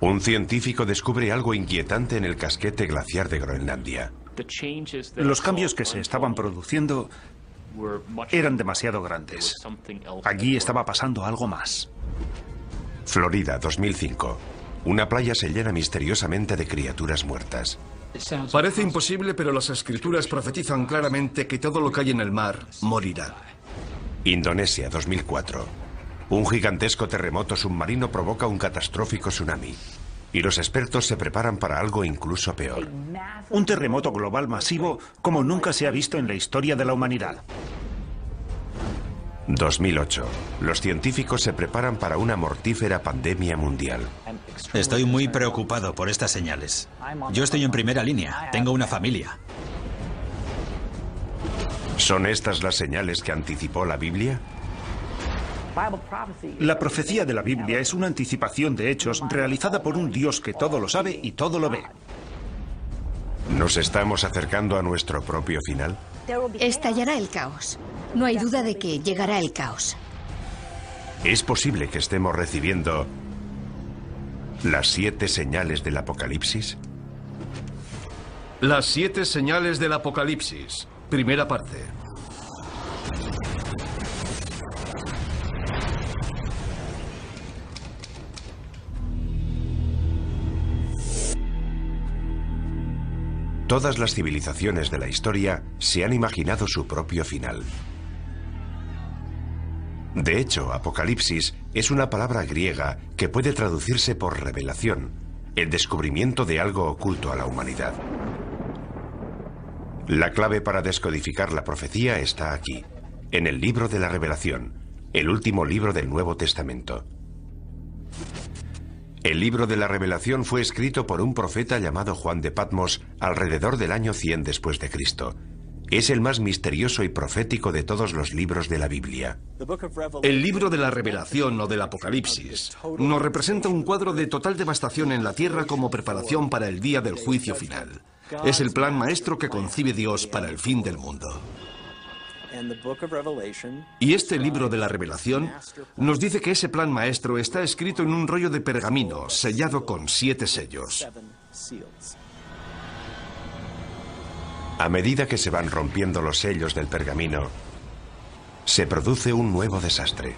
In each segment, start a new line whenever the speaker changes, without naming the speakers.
Un científico descubre algo inquietante en el casquete glaciar de Groenlandia.
Los cambios que se estaban produciendo eran demasiado grandes. Allí estaba pasando algo más.
Florida, 2005. Una playa se llena misteriosamente de criaturas muertas.
Parece imposible, pero las escrituras profetizan claramente que todo lo que hay en el mar morirá.
Indonesia, 2004. Un gigantesco terremoto submarino provoca un catastrófico tsunami. Y los expertos se preparan para algo incluso peor.
Un terremoto global masivo como nunca se ha visto en la historia de la humanidad.
2008. Los científicos se preparan para una mortífera pandemia mundial.
Estoy muy preocupado por estas señales. Yo estoy en primera línea. Tengo una familia.
¿Son estas las señales que anticipó la Biblia?
La profecía de la Biblia es una anticipación de hechos realizada por un Dios que todo lo sabe y todo lo ve.
¿Nos estamos acercando a nuestro propio final?
Estallará el caos. No hay duda de que llegará el caos.
¿Es posible que estemos recibiendo las 7 señales del Apocalipsis?
Las 7 señales del Apocalipsis. Primera parte.
Todas las civilizaciones de la historia se han imaginado su propio final. De hecho, Apocalipsis es una palabra griega que puede traducirse por revelación, el descubrimiento de algo oculto a la humanidad. La clave para descodificar la profecía está aquí, en el libro de la Revelación, el último libro del Nuevo Testamento. El libro de la Revelación fue escrito por un profeta llamado Juan de Patmos alrededor del año 100 después de Cristo. Es el más misterioso y profético de todos los libros de la Biblia.
El libro de la Revelación o del Apocalipsis nos representa un cuadro de total devastación en la tierra como preparación para el día del juicio final. Es el plan maestro que concibe Dios para el fin del mundo. Y este libro de la Revelación nos dice que ese plan maestro está escrito en un rollo de pergamino sellado con 7 sellos.
A medida que se van rompiendo los sellos del pergamino, se produce un nuevo desastre.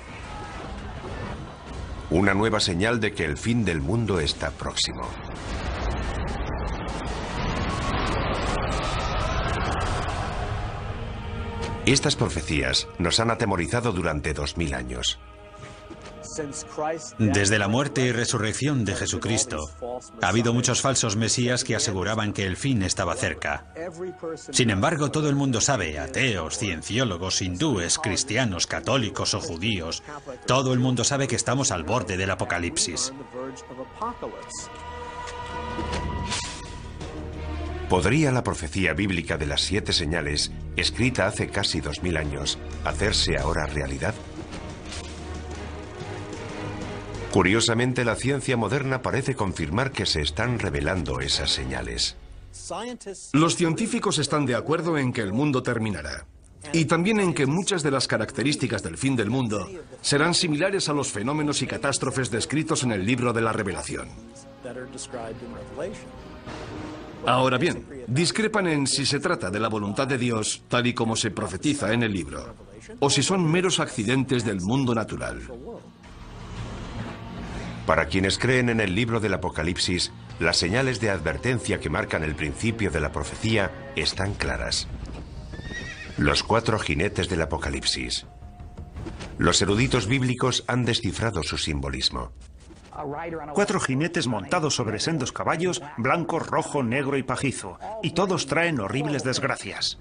Una nueva señal de que el fin del mundo está próximo. Estas profecías nos han atemorizado durante 2000 años.
Desde la muerte y resurrección de Jesucristo, ha habido muchos falsos mesías que aseguraban que el fin estaba cerca. Sin embargo, todo el mundo sabe, ateos, cienciólogos, hindúes, cristianos, católicos o judíos, todo el mundo sabe que estamos al borde del Apocalipsis.
¿Podría la profecía bíblica de las 7 señales, escrita hace casi 2000 años, hacerse ahora realidad? Curiosamente, la ciencia moderna parece confirmar que se están revelando esas señales.
Los científicos están de acuerdo en que el mundo terminará. Y también en que muchas de las características del fin del mundo serán similares a los fenómenos y catástrofes descritos en el libro de la Revelación. Ahora bien, discrepan en si se trata de la voluntad de Dios, tal y como se profetiza en el libro, o si son meros accidentes del mundo natural.
Para quienes creen en el libro del Apocalipsis, las señales de advertencia que marcan el principio de la profecía están claras. Los 4 jinetes del Apocalipsis. Los eruditos bíblicos han descifrado su simbolismo.
4 jinetes montados sobre sendos caballos, blanco, rojo, negro y pajizo, y todos traen horribles desgracias.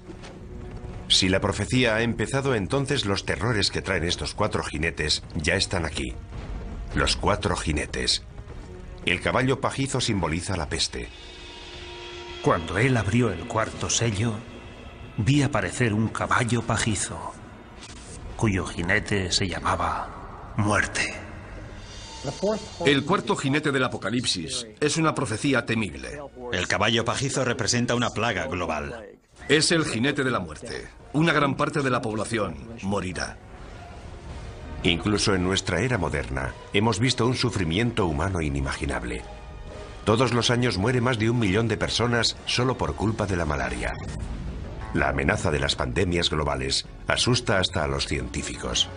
Si la profecía ha empezado, entonces los terrores que traen estos 4 jinetes ya están aquí. Los 4 jinetes. El caballo pajizo simboliza la peste.
Cuando él abrió el 4º sello, vi aparecer un caballo pajizo, cuyo jinete se llamaba Muerte.
El 4º jinete del Apocalipsis es una profecía temible.
El caballo pajizo representa una plaga global.
Es el jinete de la muerte. Una gran parte de la población morirá.
Incluso en nuestra era moderna, hemos visto un sufrimiento humano inimaginable. Todos los años muere más de 1 millón de personas solo por culpa de la malaria. La amenaza de las pandemias globales asusta hasta a los científicos.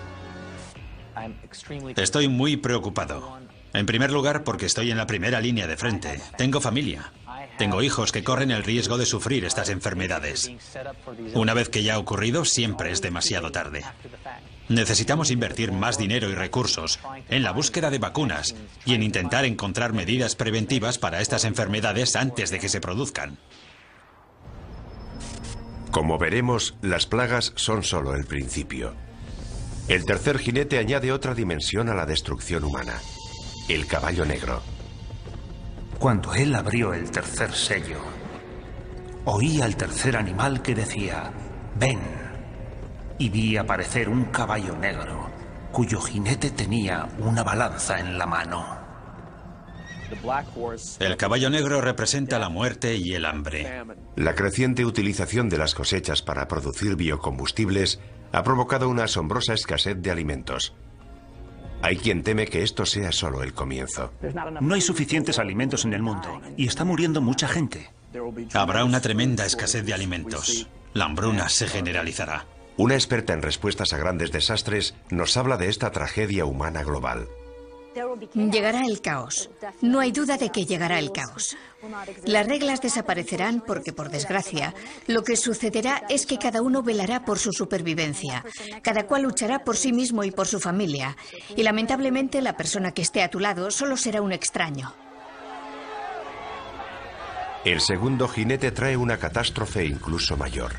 Estoy muy preocupado. En primer lugar, porque estoy en la primera línea de frente. Tengo familia. Tengo hijos que corren el riesgo de sufrir estas enfermedades. Una vez que ya ha ocurrido, siempre es demasiado tarde. Necesitamos invertir más dinero y recursos en la búsqueda de vacunas y en intentar encontrar medidas preventivas para estas enfermedades antes de que se produzcan.
Como veremos, las plagas son solo el principio. El tercer jinete añade otra dimensión a la destrucción humana: el caballo negro.
Cuando él abrió el tercer sello, oí al tercer animal que decía: ven. Y vi aparecer un caballo negro, cuyo jinete tenía una balanza en la mano.
El caballo negro representa la muerte y el hambre.
La creciente utilización de las cosechas para producir biocombustibles ha provocado una asombrosa escasez de alimentos. Hay quien teme que esto sea solo el comienzo.
No hay suficientes alimentos en el mundo y está muriendo mucha gente.
Habrá una tremenda escasez de alimentos. La hambruna se generalizará.
Una experta en respuestas a grandes desastres nos habla de esta tragedia humana global.
Llegará el caos. No hay duda de que llegará el caos. Las reglas desaparecerán porque, por desgracia, lo que sucederá es que cada uno velará por su supervivencia. Cada cual luchará por sí mismo y por su familia. Y lamentablemente la persona que esté a tu lado solo será un extraño.
El segundo jinete trae una catástrofe incluso mayor.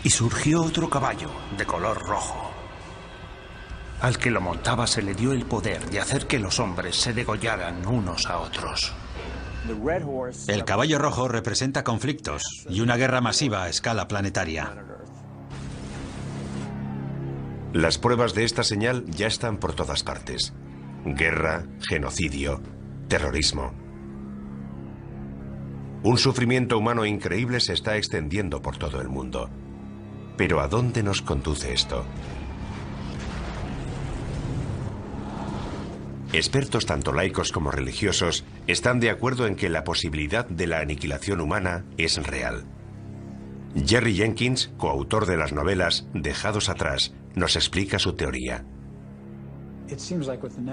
Y surgió otro caballo de color rojo. Al que lo montaba se le dio el poder de hacer que los hombres se degollaran unos a otros.
El caballo rojo representa conflictos y una guerra masiva a escala planetaria.
Las pruebas de esta señal ya están por todas partes. Guerra, genocidio, terrorismo. Un sufrimiento humano increíble se está extendiendo por todo el mundo. Pero ¿a dónde nos conduce esto? Expertos tanto laicos como religiosos están de acuerdo en que la posibilidad de la aniquilación humana es real. Jerry Jenkins, coautor de las novelas Dejados atrás, nos explica su teoría.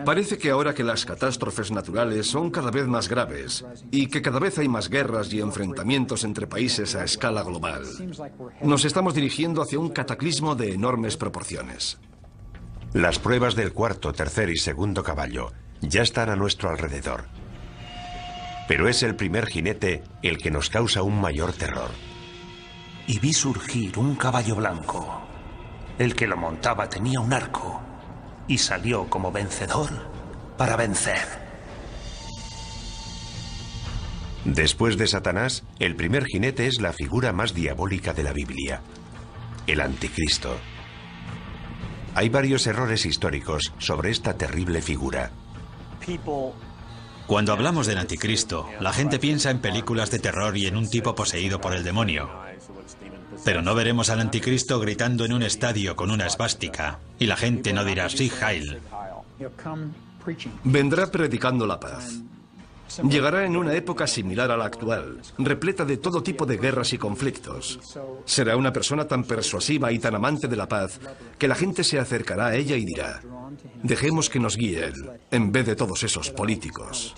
Parece que ahora que las catástrofes naturales son cada vez más graves y que cada vez hay más guerras y enfrentamientos entre países a escala global, nos estamos dirigiendo hacia un cataclismo de enormes proporciones.
Las pruebas del cuarto, tercer y segundo caballo ya están a nuestro alrededor. Pero es el primer jinete el que nos causa un mayor terror.
Y vi surgir un caballo blanco. El que lo montaba tenía un arco y salió como vencedor para vencer.
Después de Satanás, el primer jinete es la figura más diabólica de la Biblia: el Anticristo. Hay varios errores históricos sobre esta terrible figura.
Cuando hablamos del Anticristo, la gente piensa en películas de terror y en un tipo poseído por el demonio. Pero no veremos al Anticristo gritando en un estadio con una esvástica, y la gente no dirá "Sí, Heil".
Vendrá predicando la paz. Llegará en una época similar a la actual, repleta de todo tipo de guerras y conflictos. Será una persona tan persuasiva y tan amante de la paz que la gente se acercará a ella y dirá: dejemos que nos guíe él, en vez de todos esos políticos.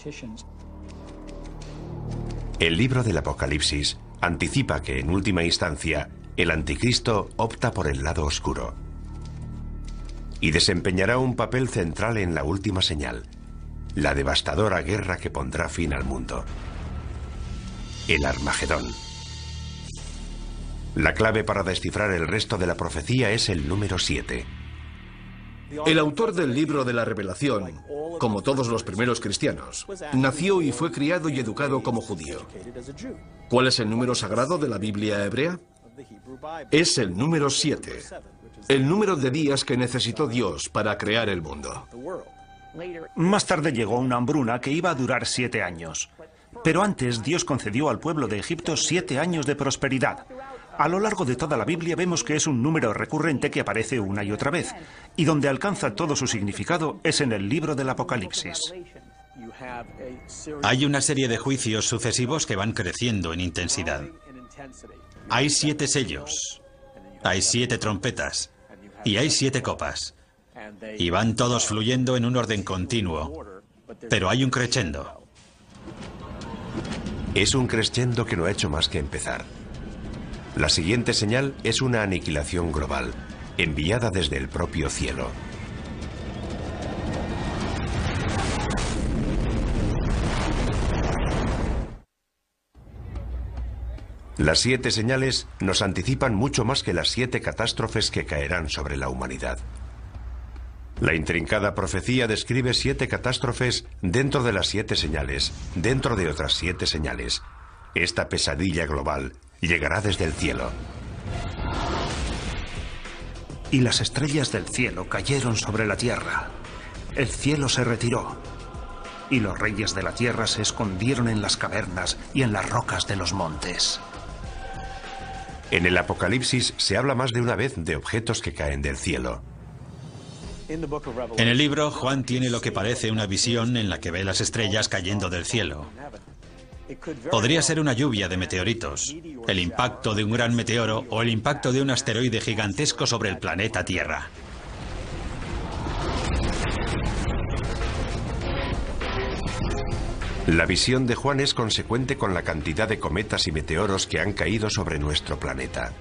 El libro del Apocalipsis anticipa que, en última instancia, el Anticristo opta por el lado oscuro y desempeñará un papel central en la última señal: la devastadora guerra que pondrá fin al mundo. El Armagedón. La clave para descifrar el resto de la profecía es el número 7.
El autor del libro de la Revelación, como todos los primeros cristianos, nació y fue criado y educado como judío. ¿Cuál es el número sagrado de la Biblia hebrea? Es el número 7, el número de días que necesitó Dios para crear el mundo.
Más tarde llegó una hambruna que iba a durar 7 años. Pero antes Dios concedió al pueblo de Egipto 7 años de prosperidad. A lo largo de toda la Biblia vemos que es un número recurrente que aparece una y otra vez, y donde alcanza todo su significado es en el libro del Apocalipsis.
Hay una serie de juicios sucesivos que van creciendo en intensidad. Hay 7 sellos, hay 7 trompetas y hay 7 copas. Y van todos fluyendo en un orden continuo, pero hay un crescendo.
Es un crescendo que no ha hecho más que empezar. La siguiente señal es una aniquilación global, enviada desde el propio cielo. Las 7 señales nos anticipan mucho más que las 7 catástrofes que caerán sobre la humanidad. La intrincada profecía describe 7 catástrofes dentro de las 7 señales, dentro de otras 7 señales. Esta pesadilla global llegará desde el cielo.
Y las estrellas del cielo cayeron sobre la tierra. El cielo se retiró. Y los reyes de la tierra se escondieron en las cavernas y en las rocas de los montes.
En el Apocalipsis se habla más de una vez de objetos que caen del cielo.
En el libro, Juan tiene lo que parece una visión en la que ve las estrellas cayendo del cielo. Podría ser una lluvia de meteoritos, el impacto de un gran meteoro o el impacto de un asteroide gigantesco sobre el planeta Tierra.
La visión de Juan es consecuente con la cantidad de cometas y meteoros que han caído sobre nuestro planeta.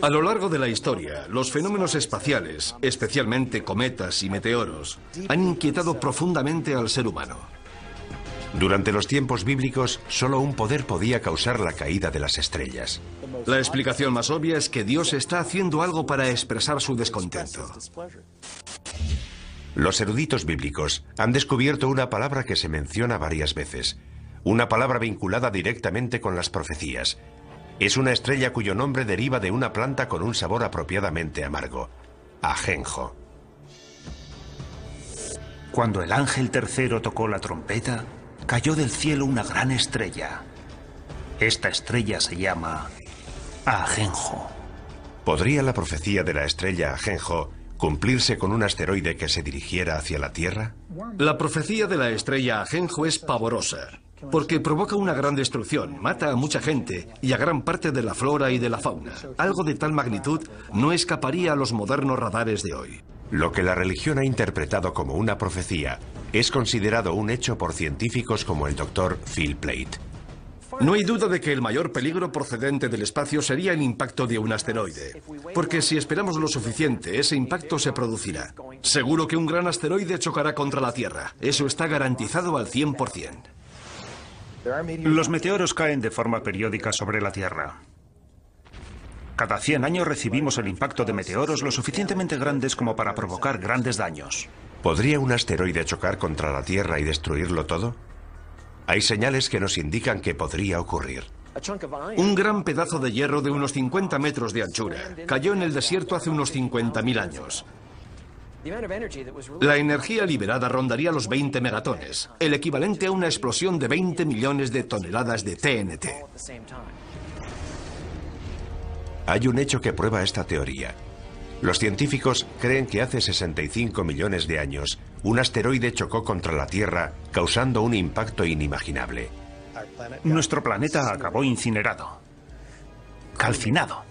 A lo largo de la historia, los fenómenos espaciales, especialmente cometas y meteoros, han inquietado profundamente al ser humano.
Durante los tiempos bíblicos, solo un poder podía causar la caída de las estrellas.
La explicación más obvia es que Dios está haciendo algo para expresar su descontento.
Los eruditos bíblicos han descubierto una palabra que se menciona varias veces, una palabra vinculada directamente con las profecías. Es una estrella cuyo nombre deriva de una planta con un sabor apropiadamente amargo, ajenjo.
Cuando el ángel tercero tocó la trompeta, cayó del cielo una gran estrella. Esta estrella se llama ajenjo.
¿Podría la profecía de la estrella ajenjo cumplirse con un asteroide que se dirigiera hacia la Tierra?
La profecía de la estrella ajenjo es pavorosa, porque provoca una gran destrucción, mata a mucha gente y a gran parte de la flora y de la fauna. Algo de tal magnitud no escaparía a los modernos radares de hoy.
Lo que la religión ha interpretado como una profecía es considerado un hecho por científicos como el Dr. Phil Plait.
No hay duda de que el mayor peligro procedente del espacio sería el impacto de un asteroide, porque si esperamos lo suficiente, ese impacto se producirá. Seguro que un gran asteroide chocará contra la Tierra. Eso está garantizado al 100%.
Los meteoros caen de forma periódica sobre la Tierra. Cada 100 años recibimos el impacto de meteoros lo suficientemente grandes como para provocar grandes daños.
¿Podría un asteroide chocar contra la Tierra y destruirlo todo? Hay señales que nos indican que podría ocurrir.
Un gran pedazo de hierro de unos 50 metros de anchura cayó en el desierto hace unos 50.000 años. La energía liberada rondaría los 20 megatones, el equivalente a una explosión de 20 millones de toneladas de TNT.
Hay un hecho que prueba esta teoría. Los científicos creen que hace 65 millones de años, un asteroide chocó contra la Tierra, causando un impacto inimaginable.
Nuestro planeta acabó incinerado, calcinado.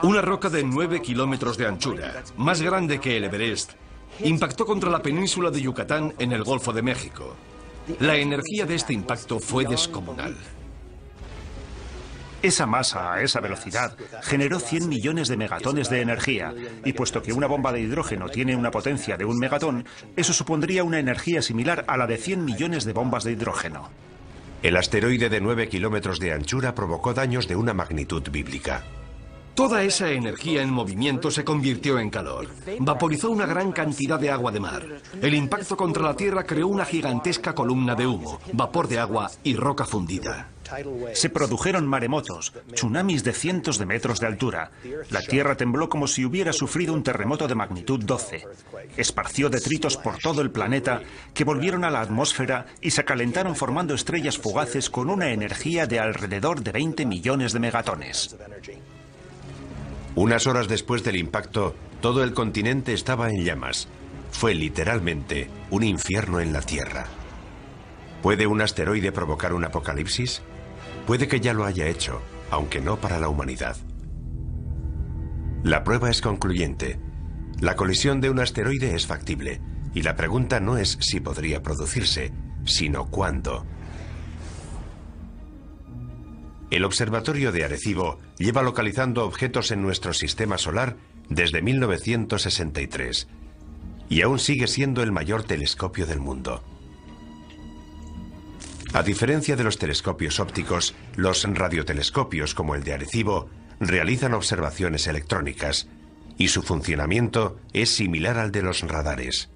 Una roca de 9 kilómetros de anchura, más grande que el Everest, impactó contra la península de Yucatán en el Golfo de México. La energía de este impacto fue descomunal.
Esa masa a esa velocidad generó 100 millones de megatones de energía, y puesto que una bomba de hidrógeno tiene una potencia de 1 megatón, eso supondría una energía similar a la de 100 millones de bombas de hidrógeno.
El asteroide de 9 kilómetros de anchura provocó daños de una magnitud bíblica.
Toda esa energía en movimiento se convirtió en calor. Vaporizó una gran cantidad de agua de mar. El impacto contra la Tierra creó una gigantesca columna de humo, vapor de agua y roca fundida.
Se produjeron maremotos, tsunamis de cientos de metros de altura. La Tierra tembló como si hubiera sufrido un terremoto de magnitud 12. Esparció detritos por todo el planeta que volvieron a la atmósfera y se calentaron formando estrellas fugaces con una energía de alrededor de 20 millones de megatones.
Unas horas después del impacto, todo el continente estaba en llamas. fue literalmente un infierno en la Tierra. ¿Puede un asteroide provocar un apocalipsis? Puede que ya lo haya hecho, aunque no para la humanidad. La prueba es concluyente. La colisión de un asteroide es factible, y la pregunta no es si podría producirse, sino cuándo. El Observatorio de Arecibo lleva localizando objetos en nuestro sistema solar desde 1963, y aún sigue siendo el mayor telescopio del mundo. A diferencia de los telescopios ópticos, los radiotelescopios como el de Arecibo realizan observaciones electrónicas, y su funcionamiento es similar al de los radares.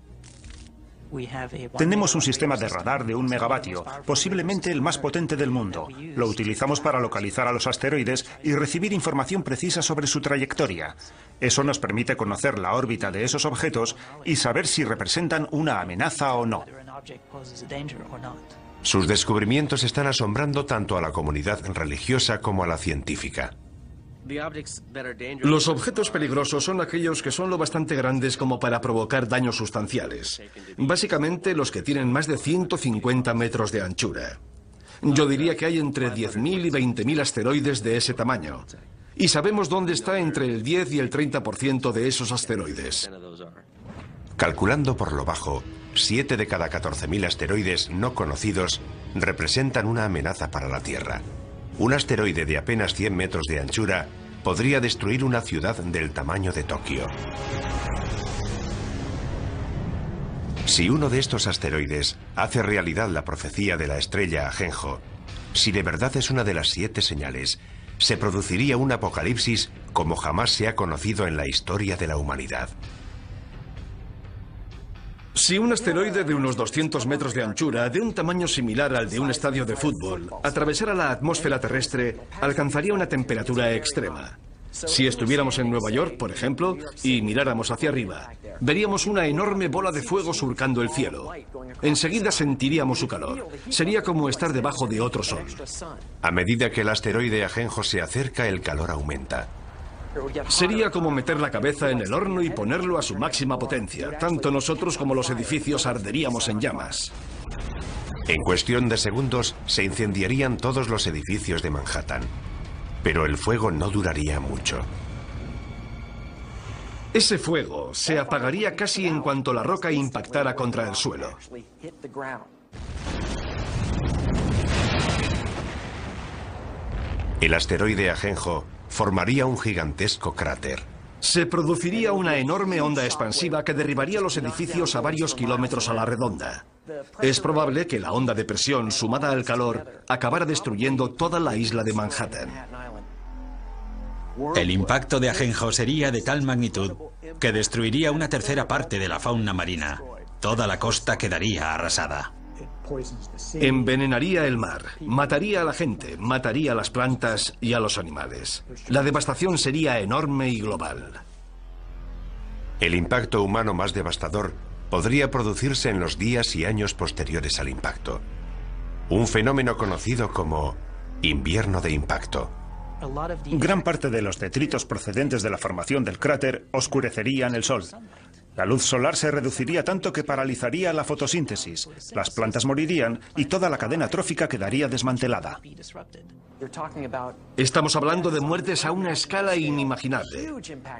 Tenemos un sistema de radar de 1 megavatio, posiblemente el más potente del mundo. Lo utilizamos para localizar a los asteroides y recibir información precisa sobre su trayectoria. Eso nos permite conocer la órbita de esos objetos y saber si representan una amenaza o no.
Sus descubrimientos están asombrando tanto a la comunidad religiosa como a la científica.
Los objetos peligrosos son aquellos que son lo bastante grandes como para provocar daños sustanciales. Básicamente los que tienen más de 150 metros de anchura. Yo diría que hay entre 10.000 y 20.000 asteroides de ese tamaño. Y sabemos dónde está entre el 10 y el 30% de esos asteroides.
Calculando por lo bajo, 7 de cada 14.000 asteroides no conocidos representan una amenaza para la Tierra. Un asteroide de apenas 100 metros de anchura podría destruir una ciudad del tamaño de Tokio. Si uno de estos asteroides hace realidad la profecía de la estrella Ajenjo, si de verdad es una de las 7 señales, se produciría un apocalipsis como jamás se ha conocido en la historia de la humanidad.
Si un asteroide de unos 200 metros de anchura, de un tamaño similar al de un estadio de fútbol, atravesara la atmósfera terrestre, alcanzaría una temperatura extrema. Si estuviéramos en Nueva York, por ejemplo, y miráramos hacia arriba, veríamos una enorme bola de fuego surcando el cielo. Enseguida sentiríamos su calor. Sería como estar debajo de otro sol.
A medida que el asteroide Ajenjo se acerca, el calor aumenta.
Sería como meter la cabeza en el horno y ponerlo a su máxima potencia. Tanto nosotros como los edificios arderíamos en llamas.
En cuestión de segundos se incendiarían todos los edificios de Manhattan. Pero el fuego no duraría mucho.
Ese fuego se apagaría casi en cuanto la roca impactara contra el suelo.
El asteroide Ajenjo formaría un gigantesco cráter.
Se produciría una enorme onda expansiva que derribaría los edificios a varios kilómetros a la redonda. Es probable que la onda de presión sumada al calor acabara destruyendo toda la isla de Manhattan.
El impacto de Ajenjo sería de tal magnitud que destruiría una tercera parte de la fauna marina. Toda la costa quedaría arrasada.
Envenenaría el mar, mataría a la gente, mataría a las plantas y a los animales. La devastación sería enorme y global.
El impacto humano más devastador podría producirse en los días y años posteriores al impacto. Un fenómeno conocido como invierno de impacto.
Gran parte de los detritos procedentes de la formación del cráter oscurecerían el sol. La luz solar se reduciría tanto que paralizaría la fotosíntesis, las plantas morirían y toda la cadena trófica quedaría desmantelada.
Estamos hablando de muertes a una escala inimaginable.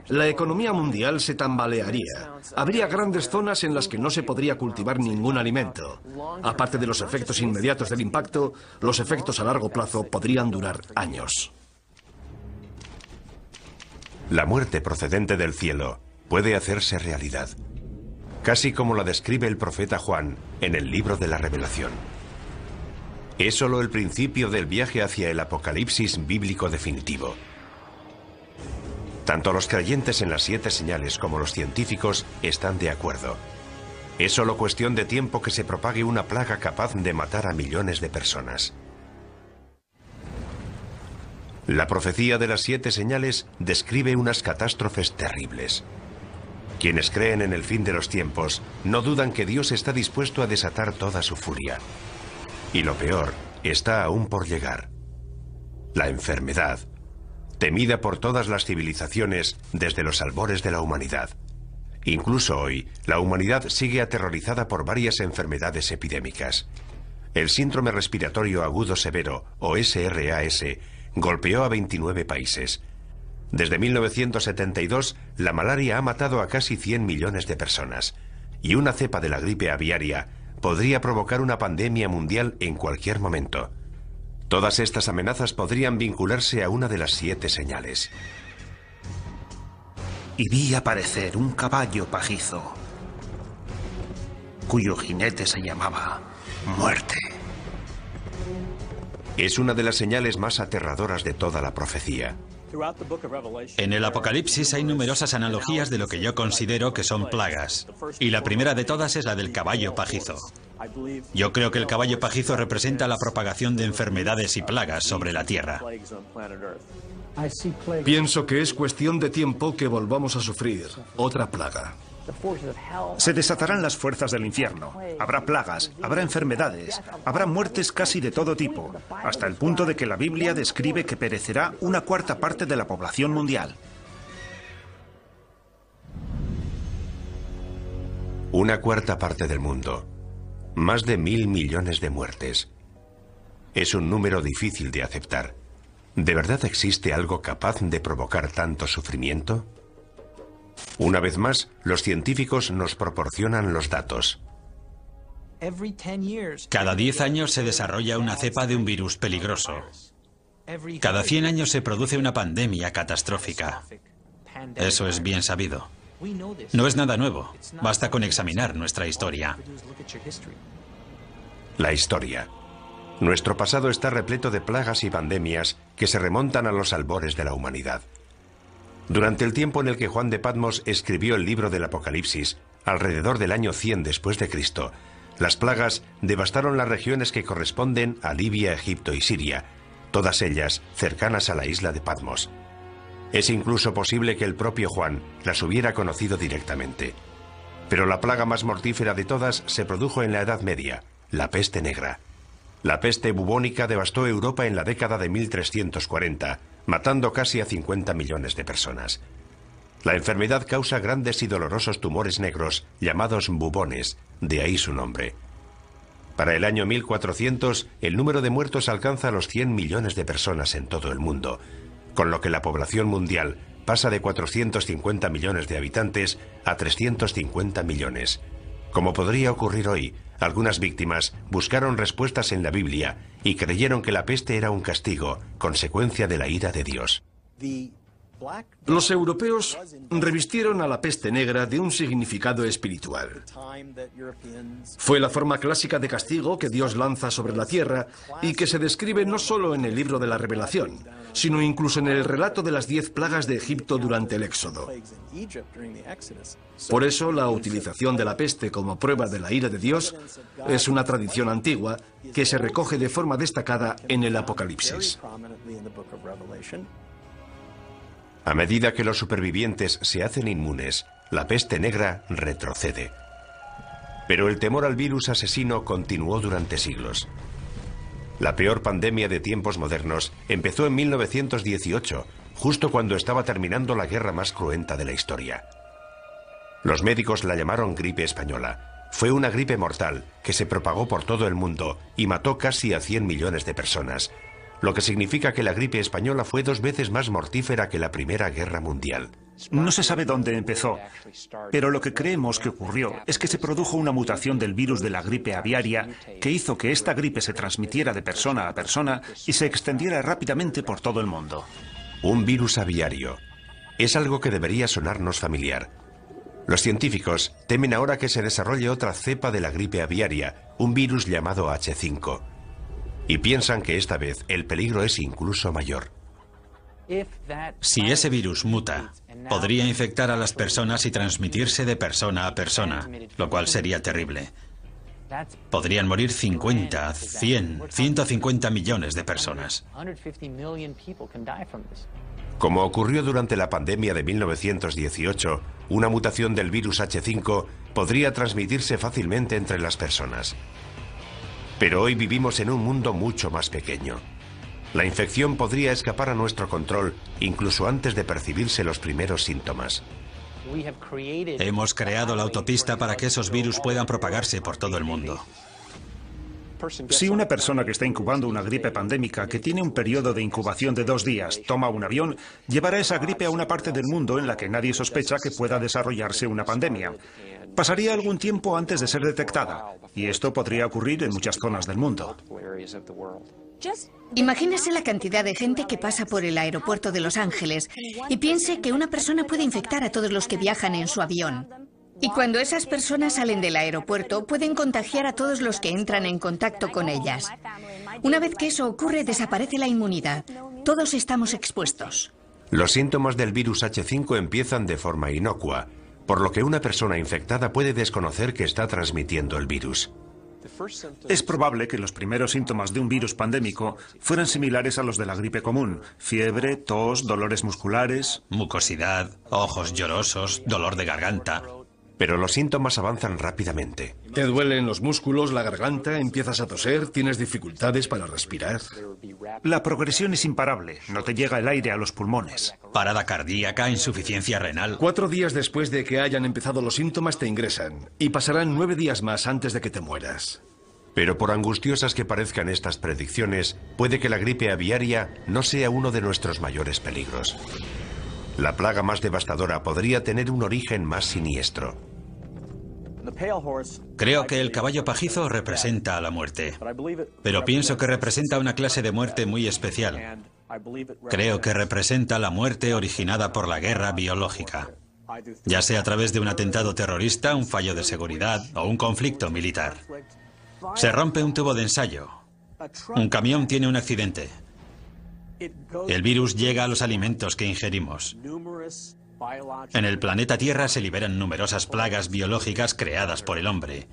La economía mundial se tambalearía. Habría grandes zonas en las que no se podría cultivar ningún alimento. Aparte de los efectos inmediatos del impacto, los efectos a largo plazo podrían durar años.
La muerte procedente del cielo puede hacerse realidad, casi como la describe el profeta Juan en el libro de la Revelación. Es solo el principio del viaje hacia el apocalipsis bíblico definitivo. Tanto los creyentes en las 7 señales como los científicos están de acuerdo. Es solo cuestión de tiempo que se propague una plaga capaz de matar a millones de personas. La profecía de las 7 señales describe unas catástrofes terribles. Quienes creen en el fin de los tiempos no dudan que Dios está dispuesto a desatar toda su furia. Y lo peor está aún por llegar. La enfermedad, temida por todas las civilizaciones desde los albores de la humanidad. Incluso hoy, la humanidad sigue aterrorizada por varias enfermedades epidémicas. El síndrome respiratorio agudo severo, o SRAS, golpeó a 29 países. Desde 1972, la malaria ha matado a casi 100 millones de personas, y una cepa de la gripe aviaria podría provocar una pandemia mundial en cualquier momento. Todas estas amenazas podrían vincularse a una de las 7 señales.
Y vi aparecer un caballo pajizo, cuyo jinete se llamaba Muerte.
Es una de las señales más aterradoras de toda la profecía.
En el Apocalipsis hay numerosas analogías de lo que yo considero que son plagas, y la primera de todas es la del caballo pajizo. Yo creo que el caballo pajizo representa la propagación de enfermedades y plagas sobre la Tierra.
Pienso que es cuestión de tiempo que volvamos a sufrir otra plaga.
Se desatarán las fuerzas del infierno. Habrá plagas, habrá enfermedades, habrá muertes casi de todo tipo, hasta el punto de que la Biblia describe que perecerá 1/4 parte de la población mundial.
1/4 parte del mundo. Más de 1.000 millones de muertes. Es un número difícil de aceptar. ¿De verdad existe algo capaz de provocar tanto sufrimiento? Una vez más, los científicos nos proporcionan los datos.
Cada 10 años se desarrolla una cepa de un virus peligroso. Cada 100 años se produce una pandemia catastrófica. Eso es bien sabido. No es nada nuevo. Basta con examinar nuestra historia.
La historia. Nuestro pasado está repleto de plagas y pandemias que se remontan a los albores de la humanidad. Durante el tiempo en el que Juan de Patmos escribió el libro del Apocalipsis, alrededor del año 100 después de Cristo, las plagas devastaron las regiones que corresponden a Libia, Egipto y Siria, todas ellas cercanas a la isla de Patmos. Es incluso posible que el propio Juan las hubiera conocido directamente. Pero la plaga más mortífera de todas se produjo en la Edad Media, la peste negra. La peste bubónica devastó Europa en la década de 1340, matando casi a 50 millones de personas. La enfermedad causa grandes y dolorosos tumores negros llamados bubones, de ahí su nombre. Para el año 1400, el número de muertos alcanza los 100 millones de personas en todo el mundo, con lo que la población mundial pasa de 450 millones de habitantes a 350 millones. Como podría ocurrir hoy, algunas víctimas buscaron respuestas en la Biblia y creyeron que la peste era un castigo, consecuencia de la ira de Dios.
Los europeos revistieron a la peste negra de un significado espiritual. Fue la forma clásica de castigo que Dios lanza sobre la tierra y que se describe no solo en el libro de la Revelación, sino incluso en el relato de las 10 plagas de Egipto durante el Éxodo. Por eso, la utilización de la peste como prueba de la ira de Dios es una tradición antigua que se recoge de forma destacada en el Apocalipsis.
A medida que los supervivientes se hacen inmunes, la peste negra retrocede. Pero el temor al virus asesino continuó durante siglos. La peor pandemia de tiempos modernos empezó en 1918, justo cuando estaba terminando la guerra más cruenta de la historia. Los médicos la llamaron gripe española. Fue una gripe mortal que se propagó por todo el mundo y mató casi a 100 millones de personas, lo que significa que la gripe española fue 2 veces más mortífera que la Primera Guerra Mundial.
No se sabe dónde empezó, pero lo que creemos que ocurrió es que se produjo una mutación del virus de la gripe aviaria que hizo que esta gripe se transmitiera de persona a persona y se extendiera rápidamente por todo el mundo.
Un virus aviario. Es algo que debería sonarnos familiar. Los científicos temen ahora que se desarrolle otra cepa de la gripe aviaria, un virus llamado H5. Y piensan que esta vez el peligro es incluso mayor.
Si ese virus muta, podría infectar a las personas y transmitirse de persona a persona, lo cual sería terrible. Podrían morir 50, 100, 150 millones de personas.
Como ocurrió durante la pandemia de 1918, una mutación del virus H5 podría transmitirse fácilmente entre las personas. Pero hoy vivimos en un mundo mucho más pequeño. La infección podría escapar a nuestro control incluso antes de percibirse los primeros síntomas.
Hemos creado la autopista para que esos virus puedan propagarse por todo el mundo.
Si una persona que está incubando una gripe pandémica, que tiene un periodo de incubación de 2 días, toma un avión, llevará esa gripe a una parte del mundo en la que nadie sospecha que pueda desarrollarse una pandemia. Pasaría algún tiempo antes de ser detectada, y esto podría ocurrir en muchas zonas del mundo.
Imagínese la cantidad de gente que pasa por el aeropuerto de Los Ángeles y piense que una persona puede infectar a todos los que viajan en su avión. Y cuando esas personas salen del aeropuerto, pueden contagiar a todos los que entran en contacto con ellas. Una vez que eso ocurre, desaparece la inmunidad. Todos estamos expuestos.
Los síntomas del virus H5 empiezan de forma inocua, por lo que una persona infectada puede desconocer que está transmitiendo el virus.
Es probable que los primeros síntomas de un virus pandémico fueran similares a los de la gripe común: fiebre, tos, dolores musculares,
Mucosidad, ojos llorosos, dolor de garganta.
Pero los síntomas avanzan rápidamente.
Te duelen los músculos, la garganta, empiezas a toser, tienes dificultades para respirar.
La progresión es imparable, no te llega el aire a los pulmones.
Parada cardíaca, insuficiencia renal.
4 días después de que hayan empezado los síntomas te ingresan y pasarán 9 días más antes de que te mueras.
Pero por angustiosas que parezcan estas predicciones, puede que la gripe aviaria no sea uno de nuestros mayores peligros. La plaga más devastadora podría tener un origen más siniestro.
Creo que el caballo pajizo representa a la muerte, pero pienso que representa una clase de muerte muy especial. Creo que representa la muerte originada por la guerra biológica, ya sea a través de un atentado terrorista, un fallo de seguridad o un conflicto militar. Se rompe un tubo de ensayo. Un camión tiene un accidente. El virus llega a los alimentos que ingerimos. En el planeta Tierra se liberan numerosas plagas biológicas creadas por el hombre.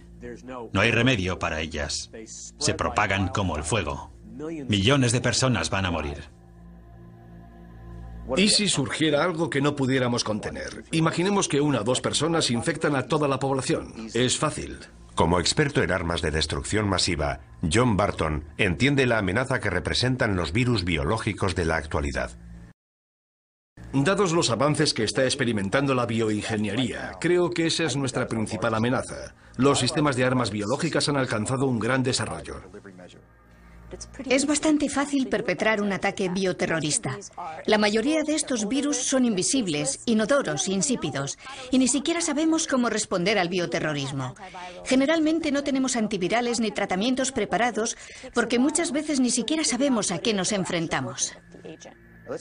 No hay remedio para ellas. Se propagan como el fuego. Millones de personas van a morir.
¿Y si surgiera algo que no pudiéramos contener? Imaginemos que 1 o 2 personas infectan a toda la población. Es fácil.
Como experto en armas de destrucción masiva, John Barton entiende la amenaza que representan los virus biológicos de la actualidad.
Dados los avances que está experimentando la bioingeniería, creo que esa es nuestra principal amenaza. Los sistemas de armas biológicas han alcanzado un gran desarrollo.
Es bastante fácil perpetrar un ataque bioterrorista. La mayoría de estos virus son invisibles, inodoros, insípidos, y ni siquiera sabemos cómo responder al bioterrorismo. Generalmente no tenemos antivirales ni tratamientos preparados porque muchas veces ni siquiera sabemos a qué nos enfrentamos.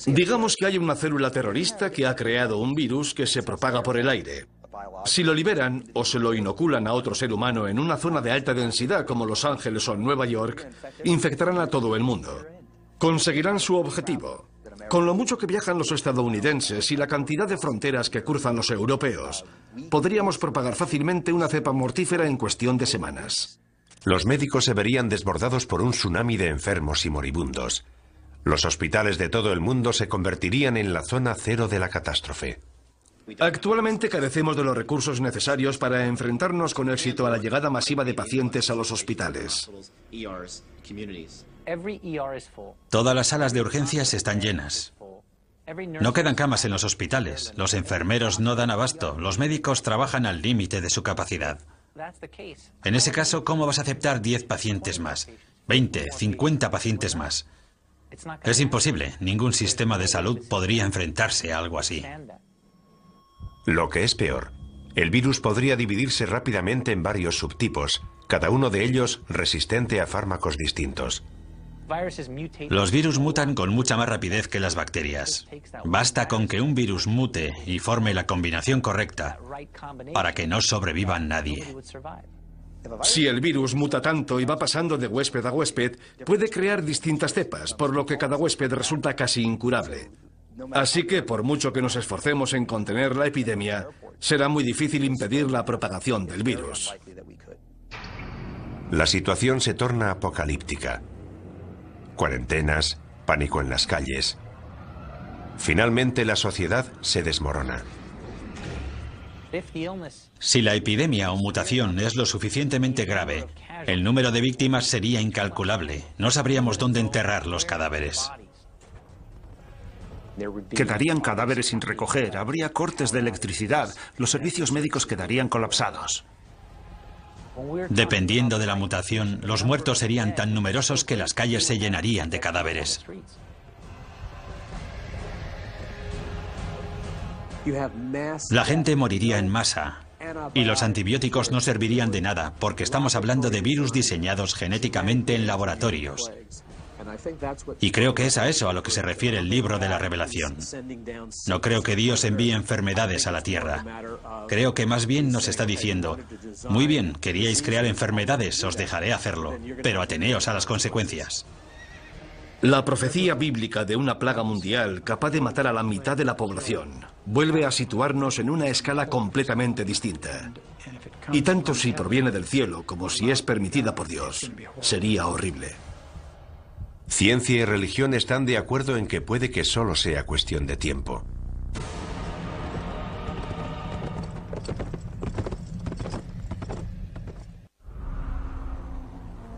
Digamos que hay una célula terrorista que ha creado un virus que se propaga por el aire. Si lo liberan o se lo inoculan a otro ser humano en una zona de alta densidad como Los Ángeles o Nueva York, infectarán a todo el mundo. Conseguirán su objetivo. Con lo mucho que viajan los estadounidenses y la cantidad de fronteras que cruzan los europeos, podríamos propagar fácilmente una cepa mortífera en cuestión de semanas.
Los médicos se verían desbordados por un tsunami de enfermos y moribundos. Los hospitales de todo el mundo se convertirían en la zona cero de la catástrofe.
Actualmente carecemos de los recursos necesarios para enfrentarnos con éxito a la llegada masiva de pacientes a los hospitales.
Todas las salas de urgencias están llenas. No quedan camas en los hospitales. Los enfermeros no dan abasto. Los médicos trabajan al límite de su capacidad. En ese caso, ¿cómo vas a aceptar 10 pacientes más? 20, 50 pacientes más. Es imposible. Ningún sistema de salud podría enfrentarse a algo así.
Lo que es peor, el virus podría dividirse rápidamente en varios subtipos, cada uno de ellos resistente a fármacos distintos.
Los virus mutan con mucha más rapidez que las bacterias. Basta con que un virus mute y forme la combinación correcta para que no sobreviva nadie.
Si el virus muta tanto y va pasando de huésped a huésped, puede crear distintas cepas, por lo que cada huésped resulta casi incurable. Así que, por mucho que nos esforcemos en contener la epidemia, será muy difícil impedir la propagación del virus.
La situación se torna apocalíptica. Cuarentenas, pánico en las calles. Finalmente, la sociedad se desmorona.
Si la epidemia o mutación es lo suficientemente grave, el número de víctimas sería incalculable. No sabríamos dónde enterrar los cadáveres.
Quedarían cadáveres sin recoger, habría cortes de electricidad, los servicios médicos quedarían colapsados.
Dependiendo de la mutación, los muertos serían tan numerosos que las calles se llenarían de cadáveres. La gente moriría en masa y los antibióticos no servirían de nada porque estamos hablando de virus diseñados genéticamente en laboratorios. Y creo que es a eso a lo que se refiere el libro de la Revelación. No creo que Dios envíe enfermedades a la tierra. Creo que más bien nos está diciendo: muy bien, queríais crear enfermedades, os dejaré hacerlo, pero ateneos a las consecuencias.
La profecía bíblica de una plaga mundial capaz de matar a la mitad de la población vuelve a situarnos en una escala completamente distinta. Y tanto si proviene del cielo como si es permitida por Dios, sería horrible.
Ciencia y religión están de acuerdo en que puede que solo sea cuestión de tiempo.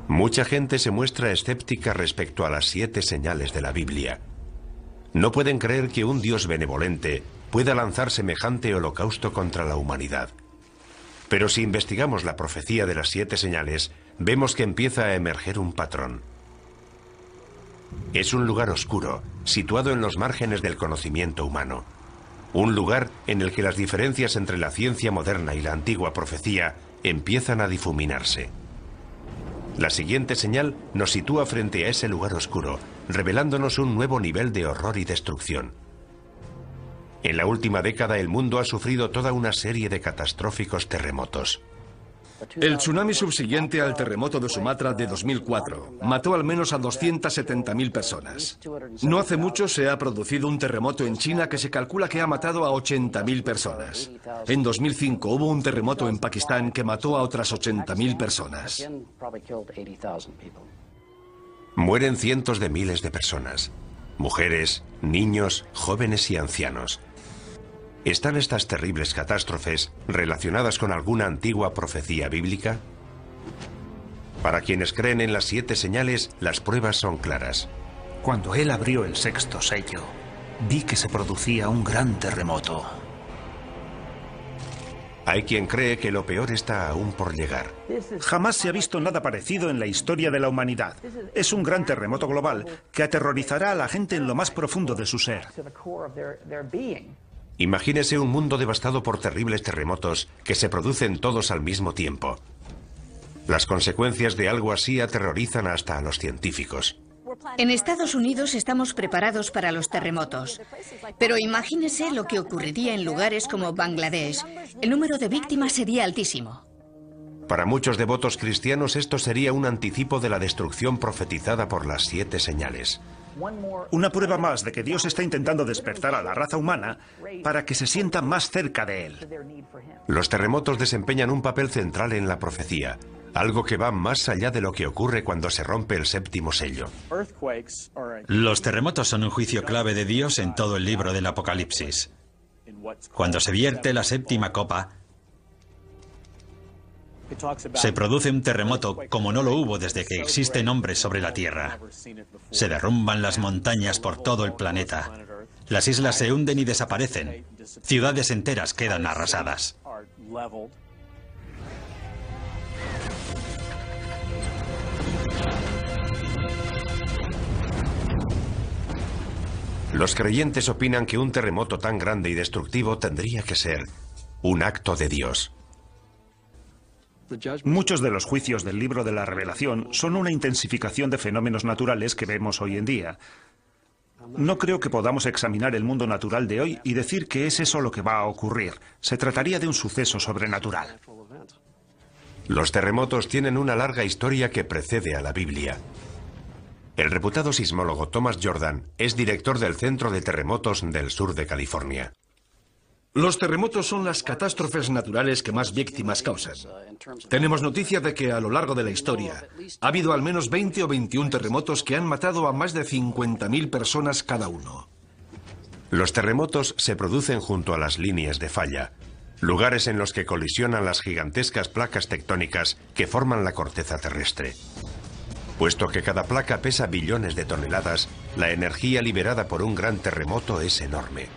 Mucha gente se muestra escéptica respecto a las 7 señales de la Biblia. No pueden creer que un Dios benevolente pueda lanzar semejante holocausto contra la humanidad. Pero si investigamos la profecía de las 7 señales, vemos que empieza a emerger un patrón. Es un lugar oscuro, situado en los márgenes del conocimiento humano. Un lugar en el que las diferencias entre la ciencia moderna y la antigua profecía empiezan a difuminarse. La siguiente señal nos sitúa frente a ese lugar oscuro, revelándonos un nuevo nivel de horror y destrucción. En la última década el mundo ha sufrido toda una serie de catastróficos terremotos.
El tsunami subsiguiente al terremoto de Sumatra de 2004 mató al menos a 270.000 personas. No hace mucho se ha producido un terremoto en China que se calcula que ha matado a 80.000 personas. En 2005 hubo un terremoto en Pakistán que mató a otras 80.000 personas.
Mueren cientos de miles de personas. Mujeres, niños, jóvenes y ancianos. ¿Están estas terribles catástrofes relacionadas con alguna antigua profecía bíblica? Para quienes creen en las 7 señales, las pruebas son claras.
Cuando él abrió el 6º sello, vi que se producía un gran terremoto.
Hay quien cree que lo peor está aún por llegar.
Jamás se ha visto nada parecido en la historia de la humanidad. Es un gran terremoto global que aterrorizará a la gente en lo más profundo de su ser.
Imagínese un mundo devastado por terribles terremotos que se producen todos al mismo tiempo. Las consecuencias de algo así aterrorizan hasta a los científicos.
En Estados Unidos estamos preparados para los terremotos. Pero imagínese lo que ocurriría en lugares como Bangladesh. El número de víctimas sería altísimo.
Para muchos devotos cristianos esto sería un anticipo de la destrucción profetizada por las 7 señales.
Una prueba más de que Dios está intentando despertar a la raza humana para que se sienta más cerca de Él.
Los terremotos desempeñan un papel central en la profecía, algo que va más allá de lo que ocurre cuando se rompe el 7º sello.
Los terremotos son un juicio clave de Dios en todo el libro del Apocalipsis. Cuando se vierte la 7ª copa, se produce un terremoto como no lo hubo desde que existen hombres sobre la Tierra. Se derrumban las montañas por todo el planeta. Las islas se hunden y desaparecen. Ciudades enteras quedan arrasadas.
Los creyentes opinan que un terremoto tan grande y destructivo tendría que ser un acto de Dios.
Muchos de los juicios del libro de la Revelación son una intensificación de fenómenos naturales que vemos hoy en día. No creo que podamos examinar el mundo natural de hoy y decir que es eso lo que va a ocurrir. Se trataría de un suceso sobrenatural.
Los terremotos tienen una larga historia que precede a la Biblia. El reputado sismólogo Thomas Jordan es director del Centro de Terremotos del sur de California.
Los terremotos son las catástrofes naturales que más víctimas causan. Tenemos noticia de que a lo largo de la historia ha habido al menos 20 o 21 terremotos que han matado a más de 50.000 personas cada uno.
Los terremotos se producen junto a las líneas de falla, lugares en los que colisionan las gigantescas placas tectónicas que forman la corteza terrestre. Puesto que cada placa pesa billones de toneladas, la energía liberada por un gran terremoto es enorme.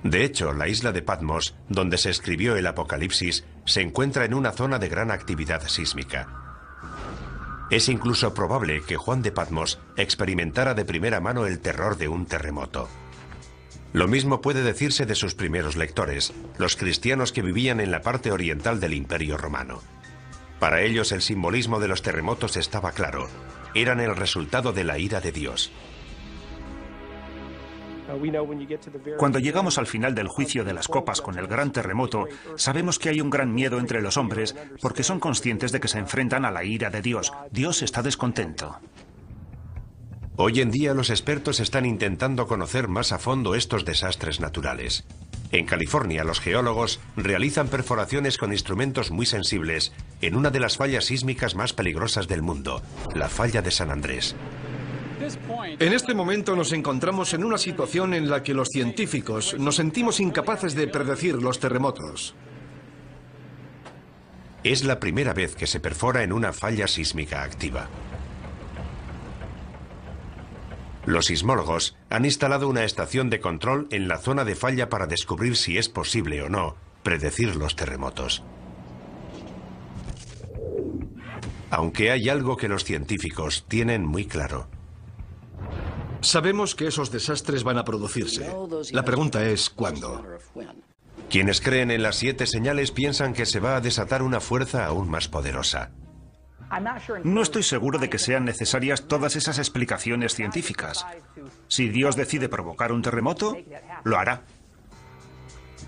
De hecho, la isla de Patmos, donde se escribió el Apocalipsis, se encuentra en una zona de gran actividad sísmica. Es incluso probable que Juan de Patmos experimentara de primera mano el terror de un terremoto. Lo mismo puede decirse de sus primeros lectores, los cristianos que vivían en la parte oriental del Imperio Romano. Para ellos el simbolismo de los terremotos estaba claro. Eran el resultado de la ira de Dios.
Cuando llegamos al final del juicio de las copas con el gran terremoto, sabemos que hay un gran miedo entre los hombres porque son conscientes de que se enfrentan a la ira de Dios. Dios está descontento.
Hoy en día los expertos están intentando conocer más a fondo estos desastres naturales. En California, los geólogos realizan perforaciones con instrumentos muy sensibles en una de las fallas sísmicas más peligrosas del mundo, la falla de San Andrés.
En este momento nos encontramos en una situación en la que los científicos nos sentimos incapaces de predecir los terremotos.
Es la primera vez que se perfora en una falla sísmica activa. Los sismólogos han instalado una estación de control en la zona de falla para descubrir si es posible o no predecir los terremotos. Aunque hay algo que los científicos tienen muy claro.
Sabemos que esos desastres van a producirse. La pregunta es ¿cuándo?
Quienes creen en las 7 señales piensan que se va a desatar una fuerza aún más poderosa.
No estoy seguro de que sean necesarias todas esas explicaciones científicas. Si Dios decide provocar un terremoto, lo hará.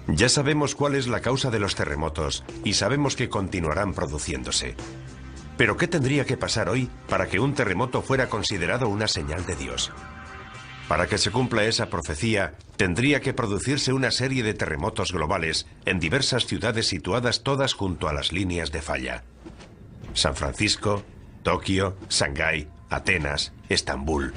Ya sabemos cuál es la causa de los terremotos y sabemos que continuarán produciéndose. Pero ¿qué tendría que pasar hoy para que un terremoto fuera considerado una señal de Dios? Para que se cumpla esa profecía, tendría que producirse una serie de terremotos globales en diversas ciudades situadas todas junto a las líneas de falla. San Francisco, Tokio, Shanghái, Atenas, Estambul.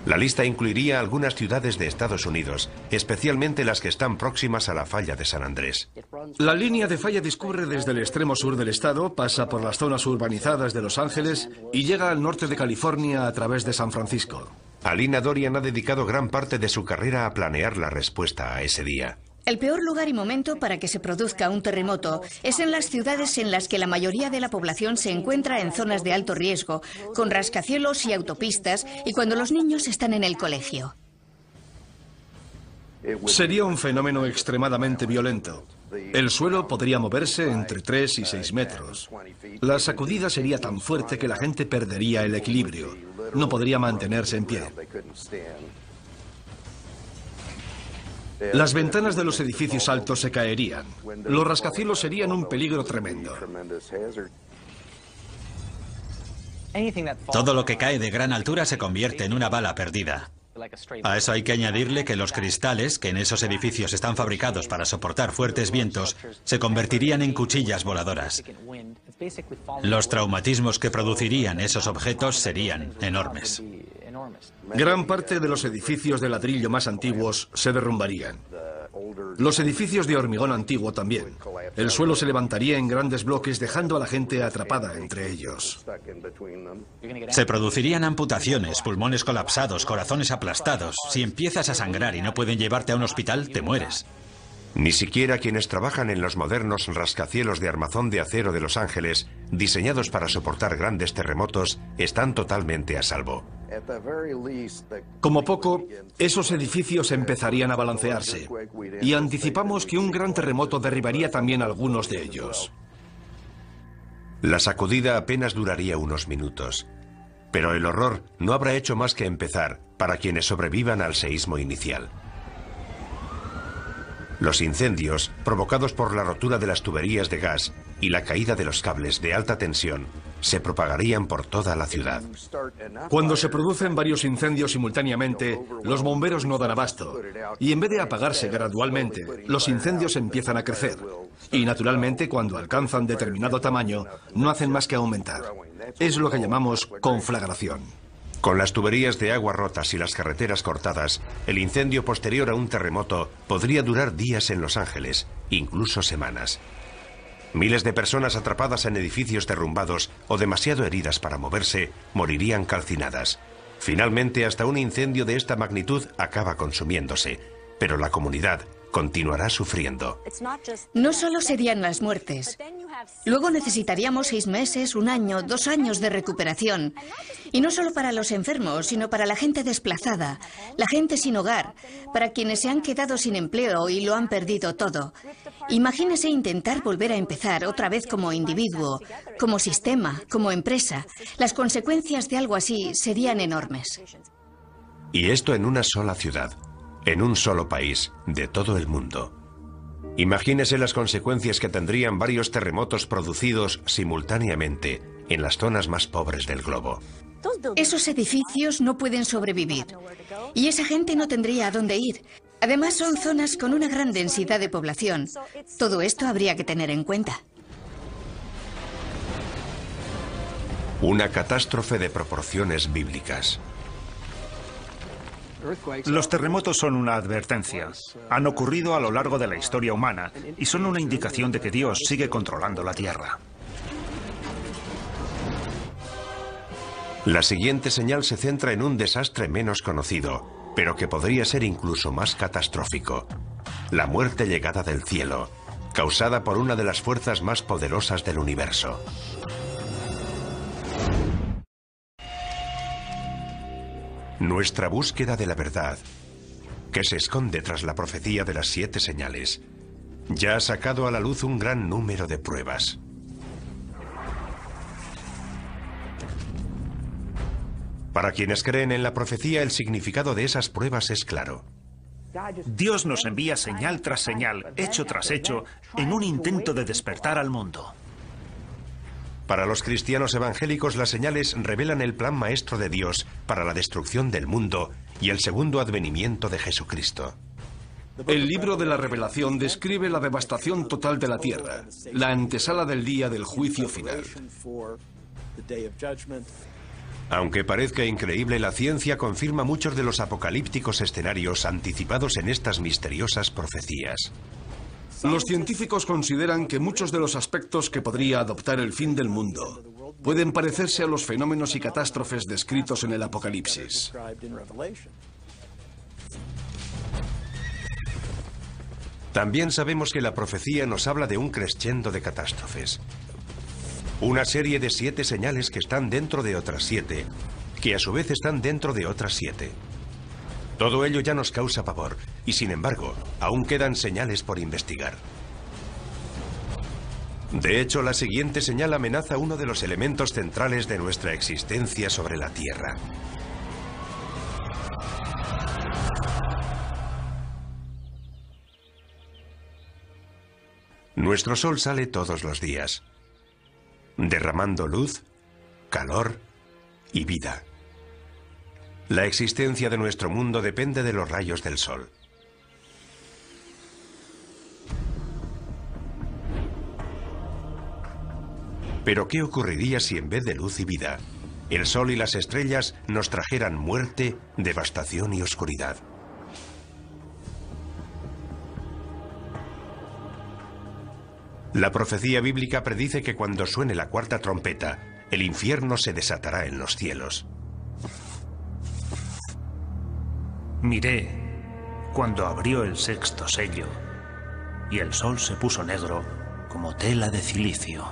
La lista incluiría algunas ciudades de Estados Unidos, especialmente las que están próximas a la falla de San Andrés.
La línea de falla discurre desde el extremo sur del estado, pasa por las zonas urbanizadas de Los Ángeles y llega al norte de California a través de San Francisco.
Alina Dorian ha dedicado gran parte de su carrera a planear la respuesta a ese día.
El peor lugar y momento para que se produzca un terremoto es en las ciudades en las que la mayoría de la población se encuentra en zonas de alto riesgo, con rascacielos y autopistas, y cuando los niños están en el colegio.
Sería un fenómeno extremadamente violento. El suelo podría moverse entre 3 y 6 metros. La sacudida sería tan fuerte que la gente perdería el equilibrio. No podría mantenerse en pie. Las ventanas de los edificios altos se caerían. Los rascacielos serían un peligro tremendo.
Todo lo que cae de gran altura se convierte en una bala perdida. A eso hay que añadirle que los cristales, que en esos edificios están fabricados para soportar fuertes vientos, se convertirían en cuchillas voladoras. Los traumatismos que producirían esos objetos serían enormes.
Gran parte de los edificios de ladrillo más antiguos se derrumbarían. Los edificios de hormigón antiguo también. El suelo se levantaría en grandes bloques dejando a la gente atrapada entre ellos.
Se producirían amputaciones, pulmones colapsados, corazones aplastados. Si empiezas a sangrar y no pueden llevarte a un hospital, te mueres.
Ni siquiera quienes trabajan en los modernos rascacielos de armazón de acero de Los Ángeles, diseñados para soportar grandes terremotos, están totalmente a salvo.
Como poco, esos edificios empezarían a balancearse, y anticipamos que un gran terremoto derribaría también algunos de ellos.
La sacudida apenas duraría unos minutos, pero el horror no habrá hecho más que empezar para quienes sobrevivan al seísmo inicial. Los incendios, provocados por la rotura de las tuberías de gas y la caída de los cables de alta tensión, se propagarían por toda la ciudad.
Cuando se producen varios incendios simultáneamente, los bomberos no dan abasto, y en vez de apagarse gradualmente, los incendios empiezan a crecer, y naturalmente cuando alcanzan determinado tamaño, no hacen más que aumentar. Es lo que llamamos conflagración.
Con las tuberías de agua rotas y las carreteras cortadas, el incendio posterior a un terremoto podría durar días en Los Ángeles, incluso semanas. Miles de personas atrapadas en edificios derrumbados o demasiado heridas para moverse morirían calcinadas. Finalmente, hasta un incendio de esta magnitud acaba consumiéndose, pero la comunidad continuará sufriendo.
No solo serían las muertes. Luego necesitaríamos 6 meses, 1 año, 2 años de recuperación. Y no solo para los enfermos, sino para la gente desplazada, la gente sin hogar, para quienes se han quedado sin empleo y lo han perdido todo. Imagínese intentar volver a empezar otra vez como individuo, como sistema, como empresa. Las consecuencias de algo así serían enormes.
Y esto en una sola ciudad, en un solo país, de todo el mundo. Imagínese las consecuencias que tendrían varios terremotos producidos simultáneamente en las zonas más pobres del globo.
Esos edificios no pueden sobrevivir. Y esa gente no tendría a dónde ir. Además, son zonas con una gran densidad de población. Todo esto habría que tener en cuenta.
Una catástrofe de proporciones bíblicas.
Los terremotos son una advertencia. Han ocurrido a lo largo de la historia humana y son una indicación de que Dios sigue controlando la Tierra.
La siguiente señal se centra en un desastre menos conocido, pero que podría ser incluso más catastrófico. La muerte llegada del cielo, causada por una de las fuerzas más poderosas del universo. Nuestra búsqueda de la verdad, que se esconde tras la profecía de las 7 señales, ya ha sacado a la luz un gran número de pruebas. Para quienes creen en la profecía, el significado de esas pruebas es claro.
Dios nos envía señal tras señal, hecho tras hecho, en un intento de despertar al mundo.
Para los cristianos evangélicos, las señales revelan el plan maestro de Dios para la destrucción del mundo y el segundo advenimiento de Jesucristo.
El libro de la Revelación describe la devastación total de la tierra, la antesala del día del juicio final.
Aunque parezca increíble, la ciencia confirma muchos de los apocalípticos escenarios anticipados en estas misteriosas profecías.
Los científicos consideran que muchos de los aspectos que podría adoptar el fin del mundo pueden parecerse a los fenómenos y catástrofes descritos en el Apocalipsis.
También sabemos que la profecía nos habla de un crescendo de catástrofes. Una serie de 7 señales que están dentro de otras 7, que a su vez están dentro de otras 7. Todo ello ya nos causa pavor, y sin embargo, aún quedan señales por investigar. De hecho, la siguiente señal amenaza uno de los elementos centrales de nuestra existencia sobre la Tierra. Nuestro sol sale todos los días, derramando luz, calor y vida. La existencia de nuestro mundo depende de los rayos del sol. Pero ¿qué ocurriría si en vez de luz y vida, el sol y las estrellas nos trajeran muerte, devastación y oscuridad? La profecía bíblica predice que cuando suene la 4ª trompeta, el infierno se desatará en los cielos.
Miré cuando abrió el 6º sello y el sol se puso negro como tela de cilicio.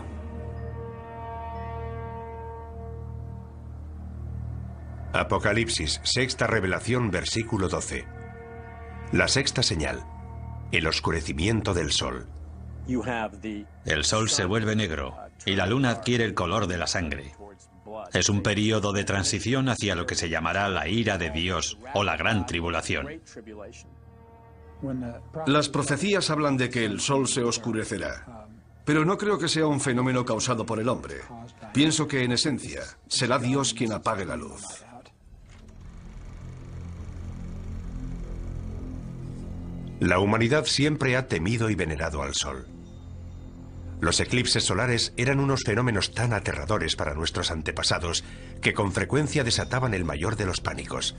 Apocalipsis, 6ª revelación, versículo 12. La 6ª señal, el oscurecimiento del sol.
El sol se vuelve negro y la luna adquiere el color de la sangre. Es un período de transición hacia lo que se llamará la ira de Dios o la gran tribulación.
Las profecías hablan de que el sol se oscurecerá, pero no creo que sea un fenómeno causado por el hombre. Pienso que en esencia será Dios quien apague la luz.
La humanidad siempre ha temido y venerado al sol. Los eclipses solares eran unos fenómenos tan aterradores para nuestros antepasados que con frecuencia desataban el mayor de los pánicos.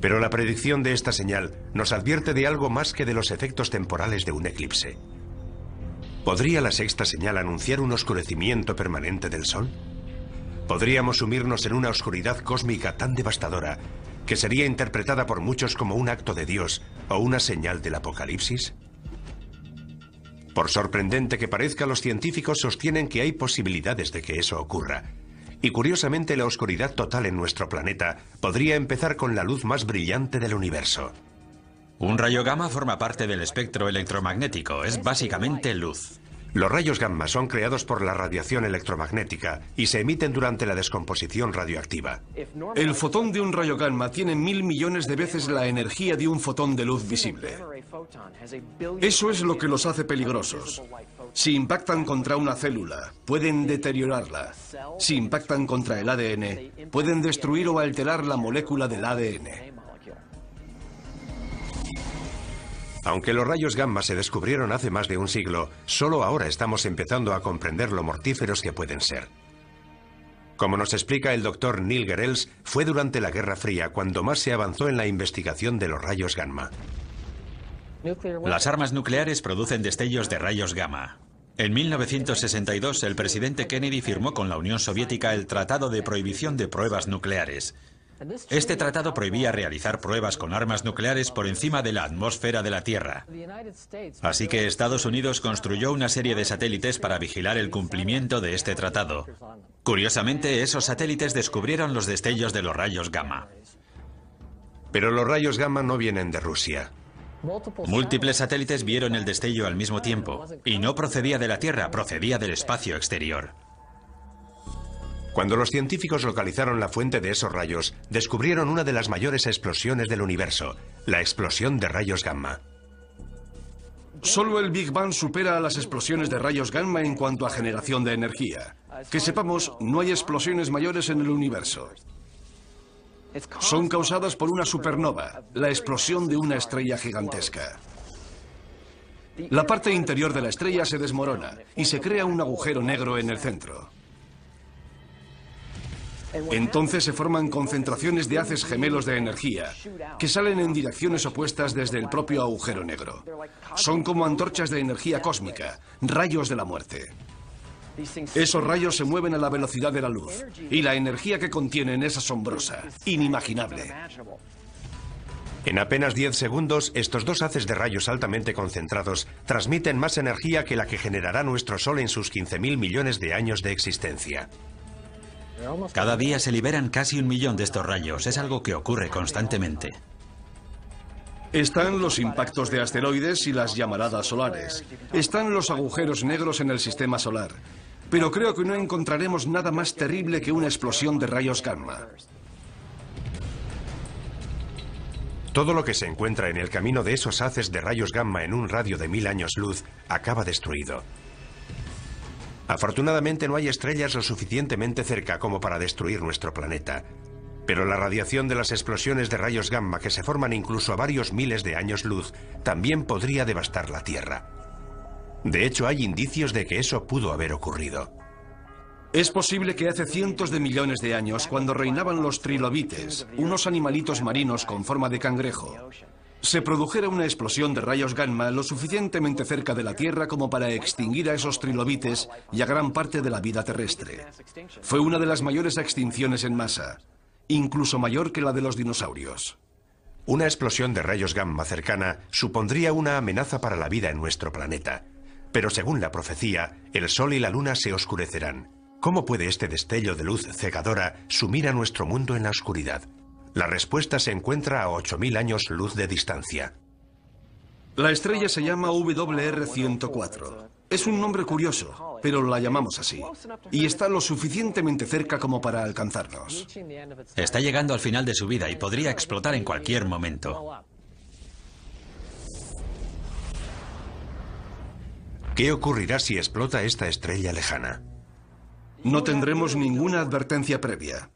Pero la predicción de esta señal nos advierte de algo más que de los efectos temporales de un eclipse. ¿Podría la sexta señal anunciar un oscurecimiento permanente del Sol? ¿Podríamos sumirnos en una oscuridad cósmica tan devastadora que sería interpretada por muchos como un acto de Dios o una señal del Apocalipsis? Por sorprendente que parezca, los científicos sostienen que hay posibilidades de que eso ocurra. Y curiosamente, la oscuridad total en nuestro planeta podría empezar con la luz más brillante del universo.
Un rayo gamma forma parte del espectro electromagnético, es básicamente luz.
Los rayos gamma son creados por la radiación electromagnética y se emiten durante la descomposición radioactiva.
El fotón de un rayo gamma tiene 1000 millones de veces la energía de un fotón de luz visible. Eso es lo que los hace peligrosos. Si impactan contra una célula, pueden deteriorarla. Si impactan contra el ADN, pueden destruir o alterar la molécula del ADN.
Aunque los rayos gamma se descubrieron hace más de un siglo, solo ahora estamos empezando a comprender lo mortíferos que pueden ser. Como nos explica el doctor Neil Gehrels, fue durante la Guerra Fría cuando más se avanzó en la investigación de los rayos gamma.
Las armas nucleares producen destellos de rayos gamma. En 1962, el presidente Kennedy firmó con la Unión Soviética el Tratado de Prohibición de Pruebas Nucleares. Este tratado prohibía realizar pruebas con armas nucleares por encima de la atmósfera de la Tierra. Así que Estados Unidos construyó una serie de satélites para vigilar el cumplimiento de este tratado. Curiosamente, esos satélites descubrieron los destellos de los rayos gamma.
Pero los rayos gamma no vienen de Rusia.
Múltiples satélites vieron el destello al mismo tiempo, y no procedía de la Tierra, procedía del espacio exterior.
Cuando los científicos localizaron la fuente de esos rayos, descubrieron una de las mayores explosiones del universo, la explosión de rayos gamma.
Solo el Big Bang supera a las explosiones de rayos gamma en cuanto a generación de energía. Que sepamos, no hay explosiones mayores en el universo. Son causadas por una supernova, la explosión de una estrella gigantesca. La parte interior de la estrella se desmorona y se crea un agujero negro en el centro. Entonces se forman concentraciones de haces gemelos de energía que salen en direcciones opuestas desde el propio agujero negro. Son como antorchas de energía cósmica, rayos de la muerte. Esos rayos se mueven a la velocidad de la luz y la energía que contienen es asombrosa, inimaginable.
En apenas 10 segundos, estos dos haces de rayos altamente concentrados transmiten más energía que la que generará nuestro Sol en sus 15.000 millones de años de existencia.
Cada día se liberan casi 1 millón de estos rayos. Es algo que ocurre constantemente.
Están los impactos de asteroides y las llamaradas solares. Están los agujeros negros en el sistema solar. Pero creo que no encontraremos nada más terrible que una explosión de rayos gamma.
Todo lo que se encuentra en el camino de esos haces de rayos gamma en un radio de 1000 años luz acaba destruido. Afortunadamente no hay estrellas lo suficientemente cerca como para destruir nuestro planeta. Pero la radiación de las explosiones de rayos gamma que se forman incluso a varios miles de años luz también podría devastar la Tierra. De hecho, hay indicios de que eso pudo haber ocurrido.
Es posible que hace cientos de millones de años, cuando reinaban los trilobites, unos animalitos marinos con forma de cangrejo, se produjera una explosión de rayos gamma lo suficientemente cerca de la Tierra como para extinguir a esos trilobites y a gran parte de la vida terrestre. Fue una de las mayores extinciones en masa, incluso mayor que la de los dinosaurios.
Una explosión de rayos gamma cercana supondría una amenaza para la vida en nuestro planeta. Pero según la profecía, el Sol y la Luna se oscurecerán. ¿Cómo puede este destello de luz cegadora sumir a nuestro mundo en la oscuridad? La respuesta se encuentra a 8000 años luz de distancia.
La estrella se llama WR104. Es un nombre curioso, pero la llamamos así. Y está lo suficientemente cerca como para alcanzarnos.
Está llegando al final de su vida y podría explotar en cualquier momento.
¿Qué ocurrirá si explota esta estrella lejana?
No tendremos ninguna advertencia previa.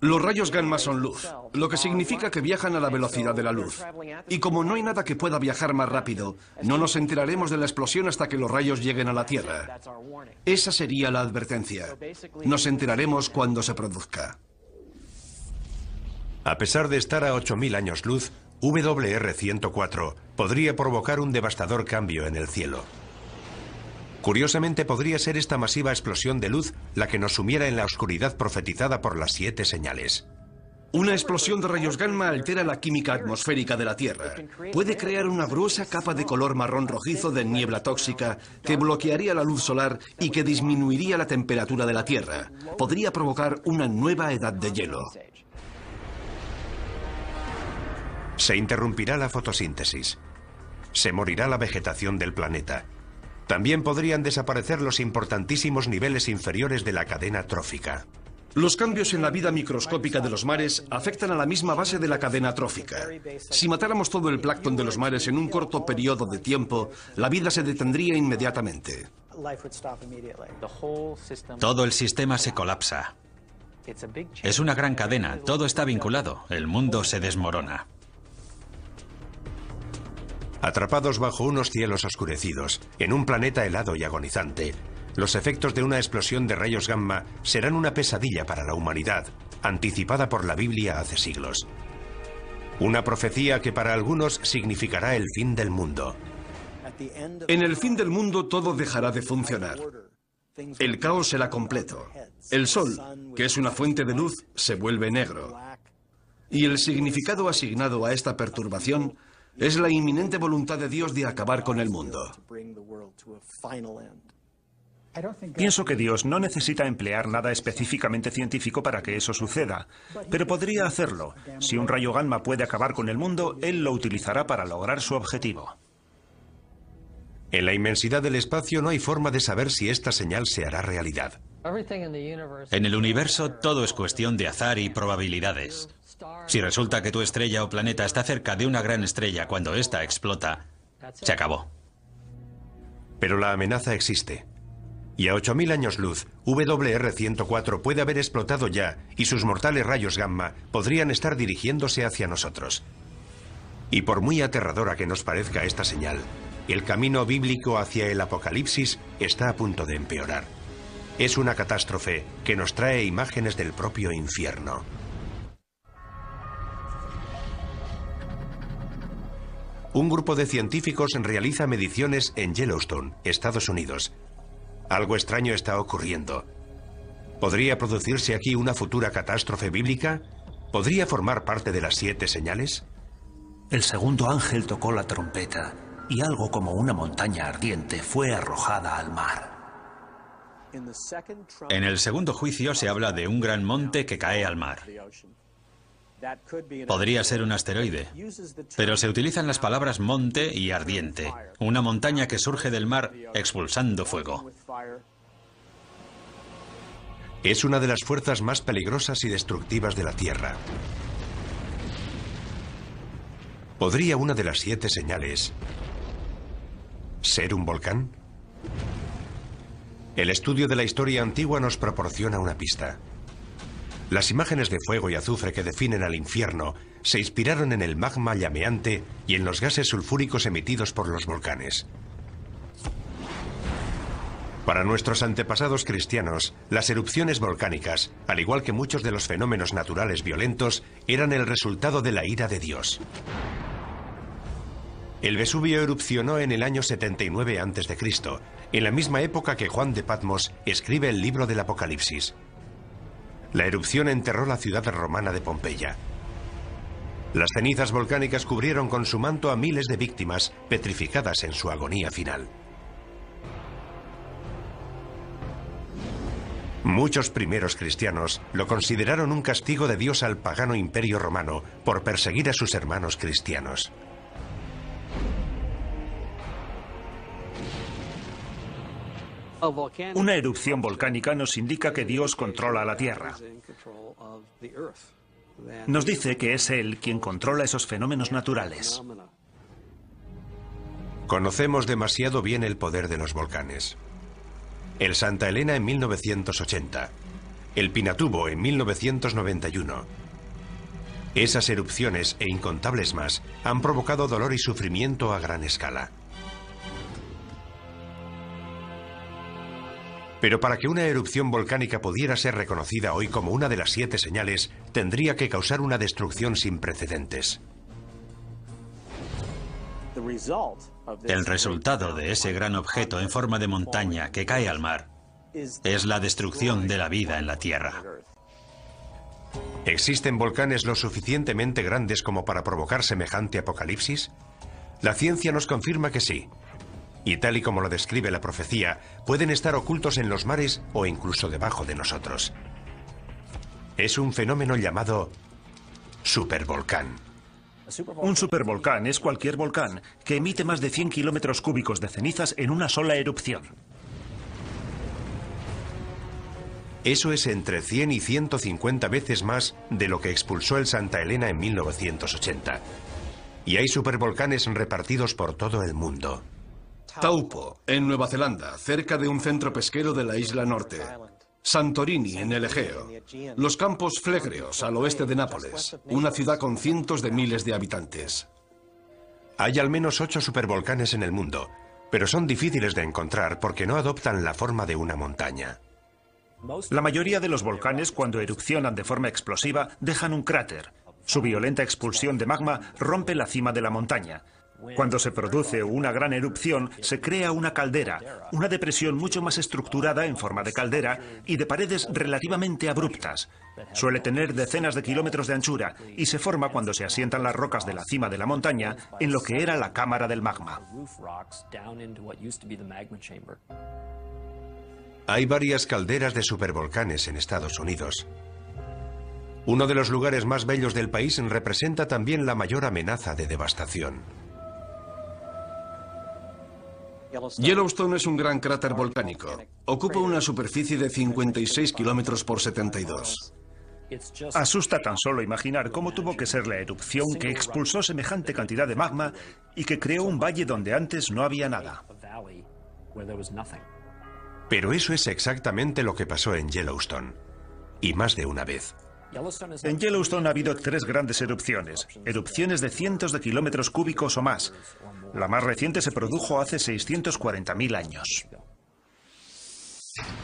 Los rayos gamma son luz, lo que significa que viajan a la velocidad de la luz. Y como no hay nada que pueda viajar más rápido, no nos enteraremos de la explosión hasta que los rayos lleguen a la Tierra. Esa sería la advertencia. Nos enteraremos cuando se produzca.
A pesar de estar a 8000 años luz, WR104 podría provocar un devastador cambio en el cielo. Curiosamente, podría ser esta masiva explosión de luz la que nos sumiera en la oscuridad profetizada por las 7 señales.
Una explosión de rayos gamma altera la química atmosférica de la Tierra. Puede crear una gruesa capa de color marrón rojizo de niebla tóxica que bloquearía la luz solar y que disminuiría la temperatura de la Tierra. Podría provocar una nueva edad de hielo.
Se interrumpirá la fotosíntesis. Se morirá la vegetación del planeta. También podrían desaparecer los importantísimos niveles inferiores de la cadena trófica.
Los cambios en la vida microscópica de los mares afectan a la misma base de la cadena trófica. Si matáramos todo el plancton de los mares en un corto periodo de tiempo, la vida se detendría inmediatamente.
Todo el sistema se colapsa. Es una gran cadena, todo está vinculado, el mundo se desmorona.
Atrapados bajo unos cielos oscurecidos, en un planeta helado y agonizante, los efectos de una explosión de rayos gamma serán una pesadilla para la humanidad, anticipada por la Biblia hace siglos. Una profecía que para algunos significará el fin del mundo.
En el fin del mundo todo dejará de funcionar. El caos será completo. El sol, que es una fuente de luz, se vuelve negro. Y el significado asignado a esta perturbación es la inminente voluntad de Dios de acabar con el mundo.
Pienso que Dios no necesita emplear nada específicamente científico para que eso suceda, pero podría hacerlo. Si un rayo gamma puede acabar con el mundo, Él lo utilizará para lograr su objetivo.
En la inmensidad del espacio no hay forma de saber si esta señal se hará realidad.
En el universo todo es cuestión de azar y probabilidades. Si resulta que tu estrella o planeta está cerca de una gran estrella cuando ésta explota, se acabó.
Pero la amenaza existe. Y a 8000 años luz, WR-104 puede haber explotado ya y sus mortales rayos gamma podrían estar dirigiéndose hacia nosotros. Y por muy aterradora que nos parezca esta señal, el camino bíblico hacia el apocalipsis está a punto de empeorar. Es una catástrofe que nos trae imágenes del propio infierno. Un grupo de científicos realiza mediciones en Yellowstone, Estados Unidos. Algo extraño está ocurriendo. ¿Podría producirse aquí una futura catástrofe bíblica? ¿Podría formar parte de las 7 señales?
El segundo ángel tocó la trompeta y algo como una montaña ardiente fue arrojada al mar.
En el segundo juicio se habla de un gran monte que cae al mar. Podría ser un asteroide, pero se utilizan las palabras monte y ardiente, una montaña que surge del mar expulsando fuego.
Es una de las fuerzas más peligrosas y destructivas de la Tierra. ¿Podría una de las 7 señales ser un volcán? El estudio de la historia antigua nos proporciona una pista. Las imágenes de fuego y azufre que definen al infierno se inspiraron en el magma llameante y en los gases sulfúricos emitidos por los volcanes. Para nuestros antepasados cristianos, las erupciones volcánicas, al igual que muchos de los fenómenos naturales violentos, eran el resultado de la ira de Dios. El Vesubio erupcionó en el año 79 a.C., en la misma época que Juan de Patmos escribe el libro del Apocalipsis. La erupción enterró la ciudad romana de Pompeya. Las cenizas volcánicas cubrieron con su manto a miles de víctimas petrificadas en su agonía final. Muchos primeros cristianos lo consideraron un castigo de Dios al pagano imperio romano por perseguir a sus hermanos cristianos.
Una erupción volcánica nos indica que Dios controla la Tierra. Nos dice que es Él quien controla esos fenómenos naturales.
Conocemos demasiado bien el poder de los volcanes. El Santa Elena en 1980. El Pinatubo en 1991. Esas erupciones e incontables más han provocado dolor y sufrimiento a gran escala. Pero para que una erupción volcánica pudiera ser reconocida hoy como una de las 7 señales, tendría que causar una destrucción sin precedentes.
El resultado de ese gran objeto en forma de montaña que cae al mar es la destrucción de la vida en la Tierra.
¿Existen volcanes lo suficientemente grandes como para provocar semejante apocalipsis? La ciencia nos confirma que sí. Y tal y como lo describe la profecía, pueden estar ocultos en los mares o incluso debajo de nosotros. Es un fenómeno llamado supervolcán.
Un supervolcán es cualquier volcán que emite más de 100 kilómetros cúbicos de cenizas en una sola erupción.
Eso es entre 100 y 150 veces más de lo que expulsó el Santa Elena en 1980. Y hay supervolcanes repartidos por todo el mundo.
Taupo, en Nueva Zelanda, cerca de un centro pesquero de la isla norte. Santorini, en el Egeo. Los Campos Flegreos, al oeste de Nápoles, una ciudad con cientos de miles de habitantes.
Hay al menos 8 supervolcanes en el mundo, pero son difíciles de encontrar porque no adoptan la forma de una montaña.
La mayoría de los volcanes, cuando erupcionan de forma explosiva, dejan un cráter. Su violenta expulsión de magma rompe la cima de la montaña. Cuando se produce una gran erupción, se crea una caldera, una depresión mucho más estructurada en forma de caldera y de paredes relativamente abruptas. Suele tener decenas de kilómetros de anchura y se forma cuando se asientan las rocas de la cima de la montaña en lo que era la cámara del magma.
Hay varias calderas de supervolcanes en Estados Unidos. Uno de los lugares más bellos del país representa también la mayor amenaza de devastación.
Yellowstone es un gran cráter volcánico. Ocupa una superficie de 56 kilómetros por 72.
Asusta tan solo imaginar cómo tuvo que ser la erupción que expulsó semejante cantidad de magma y que creó un valle donde antes no había nada.
Pero eso es exactamente lo que pasó en Yellowstone. Y más de una vez.
En Yellowstone ha habido 3 grandes erupciones de cientos de kilómetros cúbicos o más. La más reciente se produjo hace 640.000 años.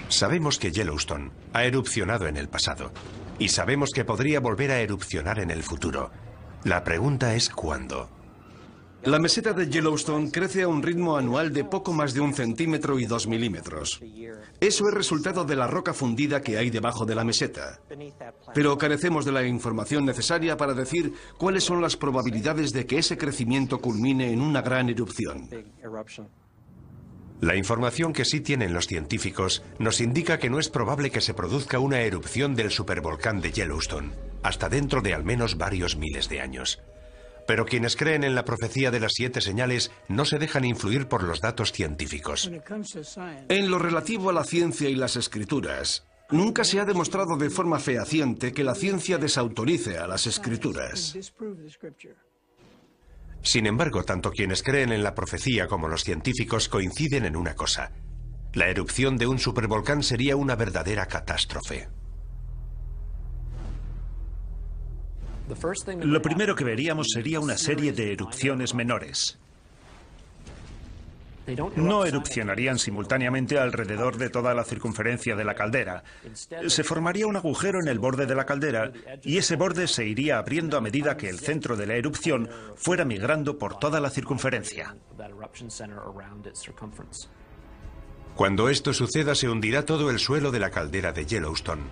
Sabemos que Yellowstone ha erupcionado en el pasado y sabemos que podría volver a erupcionar en el futuro. La pregunta es ¿cuándo?
La meseta de Yellowstone crece a un ritmo anual de poco más de 1 centímetro y 2 milímetros. Eso es resultado de la roca fundida que hay debajo de la meseta. Pero carecemos de la información necesaria para decir cuáles son las probabilidades de que ese crecimiento culmine en una gran erupción.
La información que sí tienen los científicos nos indica que no es probable que se produzca una erupción del supervolcán de Yellowstone, hasta dentro de al menos varios miles de años. Pero quienes creen en la profecía de las 7 señales no se dejan influir por los datos científicos.
En lo relativo a la ciencia y las escrituras, nunca se ha demostrado de forma fehaciente que la ciencia desautorice a las escrituras.
Sin embargo, tanto quienes creen en la profecía como los científicos coinciden en una cosa. La erupción de un supervolcán sería una verdadera catástrofe.
Lo primero que veríamos sería una serie de erupciones menores. No erupcionarían simultáneamente alrededor de toda la circunferencia de la caldera. Se formaría un agujero en el borde de la caldera y ese borde se iría abriendo a medida que el centro de la erupción fuera migrando por toda la circunferencia.
Cuando esto suceda, se hundirá todo el suelo de la caldera de Yellowstone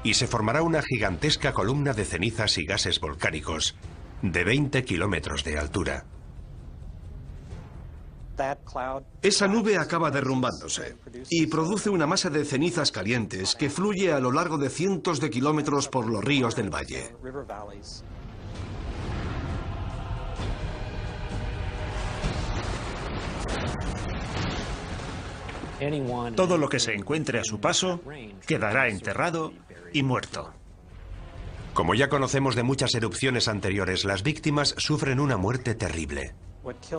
y se formará una gigantesca columna de cenizas y gases volcánicos de 20 kilómetros de altura.
Esa nube acaba derrumbándose y produce una masa de cenizas calientes que fluye a lo largo de cientos de kilómetros por los ríos del valle.
Todo lo que se encuentre a su paso quedará enterrado y muerto.
Como ya conocemos de muchas erupciones anteriores, las víctimas sufren una muerte terrible.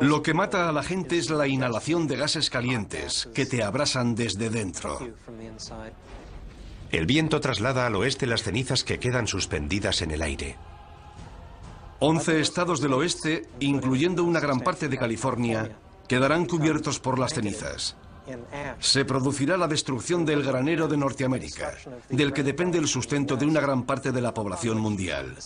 Lo que mata a la gente es la inhalación de gases calientes que te abrasan desde dentro.
El viento traslada al oeste las cenizas que quedan suspendidas en el aire.
11 estados del oeste, incluyendo una gran parte de California, quedarán cubiertos por las cenizas. Se producirá la destrucción del granero de Norteamérica, del que depende el sustento de una gran parte de la población mundial.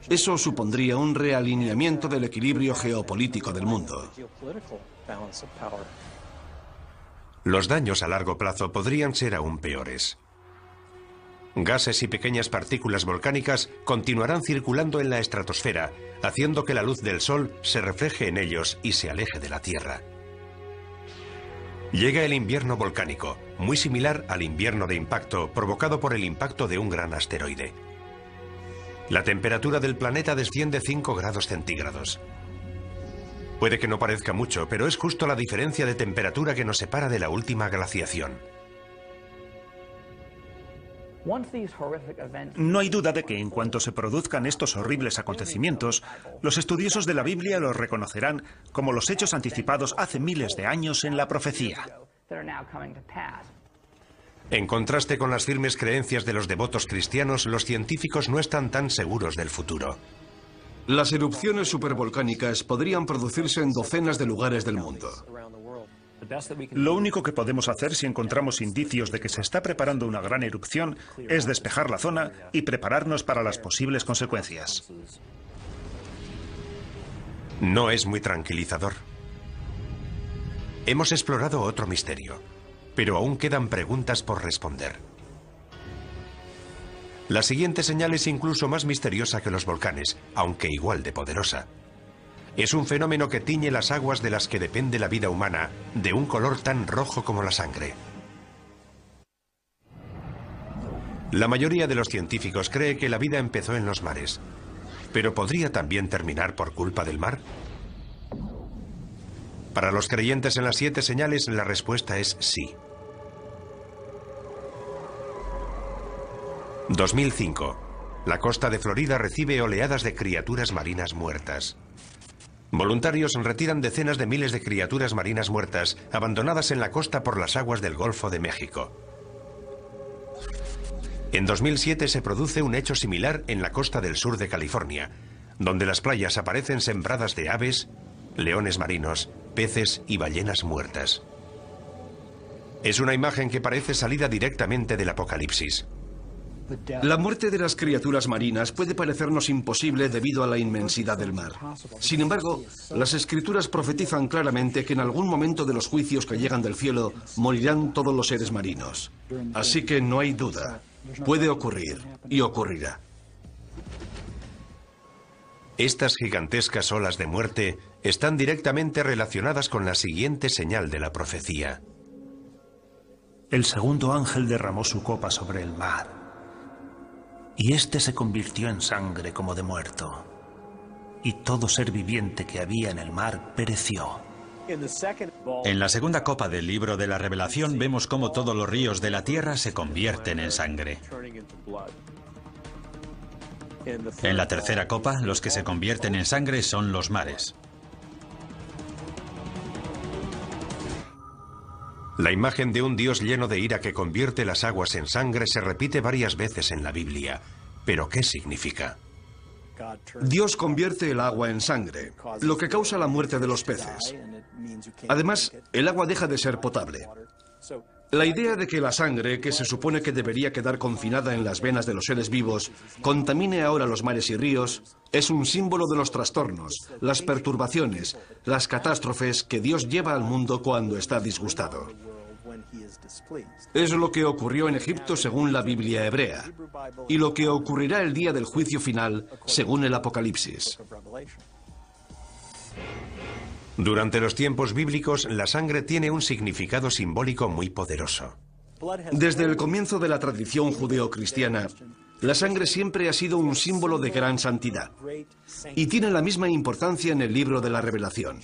Eso supondría un realineamiento del equilibrio geopolítico del mundo.
Los daños a largo plazo podrían ser aún peores. Gases y pequeñas partículas volcánicas continuarán circulando en la estratosfera, haciendo que la luz del Sol se refleje en ellos y se aleje de la Tierra. Llega el invierno volcánico, muy similar al invierno de impacto provocado por el impacto de un gran asteroide. La temperatura del planeta desciende 5 grados centígrados. Puede que no parezca mucho, pero es justo la diferencia de temperatura que nos separa de la última glaciación.
No hay duda de que en cuanto se produzcan estos horribles acontecimientos, los estudiosos de la Biblia los reconocerán como los hechos anticipados hace miles de años en la profecía.
En contraste con las firmes creencias de los devotos cristianos, los científicos no están tan seguros del futuro.
Las erupciones supervolcánicas podrían producirse en docenas de lugares del mundo.
Lo único que podemos hacer si encontramos indicios de que se está preparando una gran erupción es despejar la zona y prepararnos para las posibles consecuencias.
No es muy tranquilizador. Hemos explorado otro misterio, pero aún quedan preguntas por responder. La siguiente señal es incluso más misteriosa que los volcanes, aunque igual de poderosa. Es un fenómeno que tiñe las aguas de las que depende la vida humana, de un color tan rojo como la sangre. La mayoría de los científicos cree que la vida empezó en los mares, pero ¿podría también terminar por culpa del mar? Para los creyentes en las 7 señales, la respuesta es sí. 2005. La costa de Florida recibe oleadas de criaturas marinas muertas. Voluntarios retiran decenas de miles de criaturas marinas muertas abandonadas en la costa por las aguas del Golfo de México. En 2007 se produce un hecho similar en la costa del sur de California, donde las playas aparecen sembradas de aves, leones marinos, peces y ballenas muertas. Es una imagen que parece salida directamente del Apocalipsis.
La muerte de las criaturas marinas puede parecernos imposible debido a la inmensidad del mar. Sin embargo, las Escrituras profetizan claramente que en algún momento de los juicios que llegan del cielo morirán todos los seres marinos. Así que no hay duda. Puede ocurrir y ocurrirá.
Estas gigantescas olas de muerte están directamente relacionadas con la siguiente señal de la profecía.
El segundo ángel derramó su copa sobre el mar, y éste se convirtió en sangre como de muerto, y todo ser viviente que había en el mar pereció.
En la segunda copa del libro de la Revelación vemos cómo todos los ríos de la tierra se convierten en sangre. En la tercera copa, los que se convierten en sangre son los mares.
La imagen de un Dios lleno de ira que convierte las aguas en sangre se repite varias veces en la Biblia. ¿Pero qué significa?
Dios convierte el agua en sangre, lo que causa la muerte de los peces. Además, el agua deja de ser potable. La idea de que la sangre, que se supone que debería quedar confinada en las venas de los seres vivos, contamine ahora los mares y ríos, es un símbolo de los trastornos, las perturbaciones, las catástrofes que Dios lleva al mundo cuando está disgustado. Es lo que ocurrió en Egipto según la Biblia hebrea, y lo que ocurrirá el día del juicio final según el Apocalipsis.
Durante los tiempos bíblicos, la sangre tiene un significado simbólico muy poderoso.
Desde el comienzo de la tradición judeocristiana, la sangre siempre ha sido un símbolo de gran santidad, y tiene la misma importancia en el libro de la Revelación.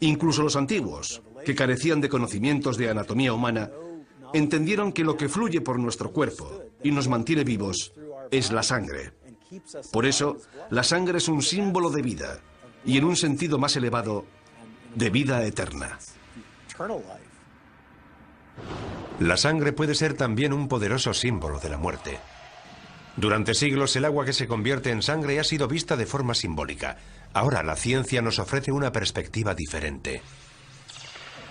Incluso los antiguos, que carecían de conocimientos de anatomía humana, entendieron que lo que fluye por nuestro cuerpo y nos mantiene vivos es la sangre. Por eso, la sangre es un símbolo de vida, y en un sentido más elevado, de vida eterna.
La sangre puede ser también un poderoso símbolo de la muerte. Durante siglos el agua que se convierte en sangre ha sido vista de forma simbólica. Ahora la ciencia nos ofrece una perspectiva diferente.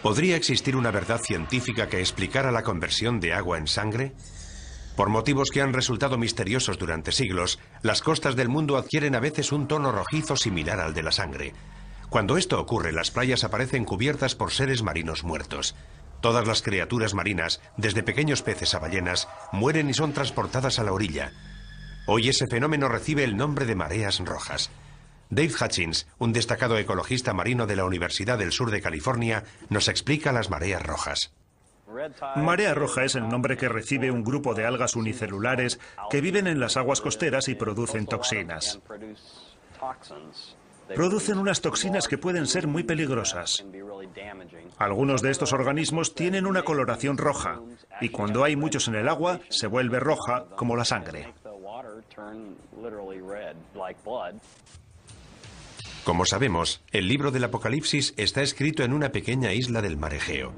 ¿Podría existir una verdad científica que explicara la conversión de agua en sangre? Por motivos que han resultado misteriosos durante siglos, las costas del mundo adquieren a veces un tono rojizo similar al de la sangre. Cuando esto ocurre, las playas aparecen cubiertas por seres marinos muertos. Todas las criaturas marinas, desde pequeños peces a ballenas, mueren y son transportadas a la orilla. Hoy ese fenómeno recibe el nombre de mareas rojas. Dave Hutchins, un destacado ecologista marino de la Universidad del Sur de California, nos explica las mareas rojas.
Marea roja es el nombre que recibe un grupo de algas unicelulares que viven en las aguas costeras y producen toxinas. Producen unas toxinas que pueden ser muy peligrosas. Algunos de estos organismos tienen una coloración roja y cuando hay muchos en el agua se vuelve roja como la sangre.
Como sabemos, el libro del Apocalipsis está escrito en una pequeña isla del mar Egeo.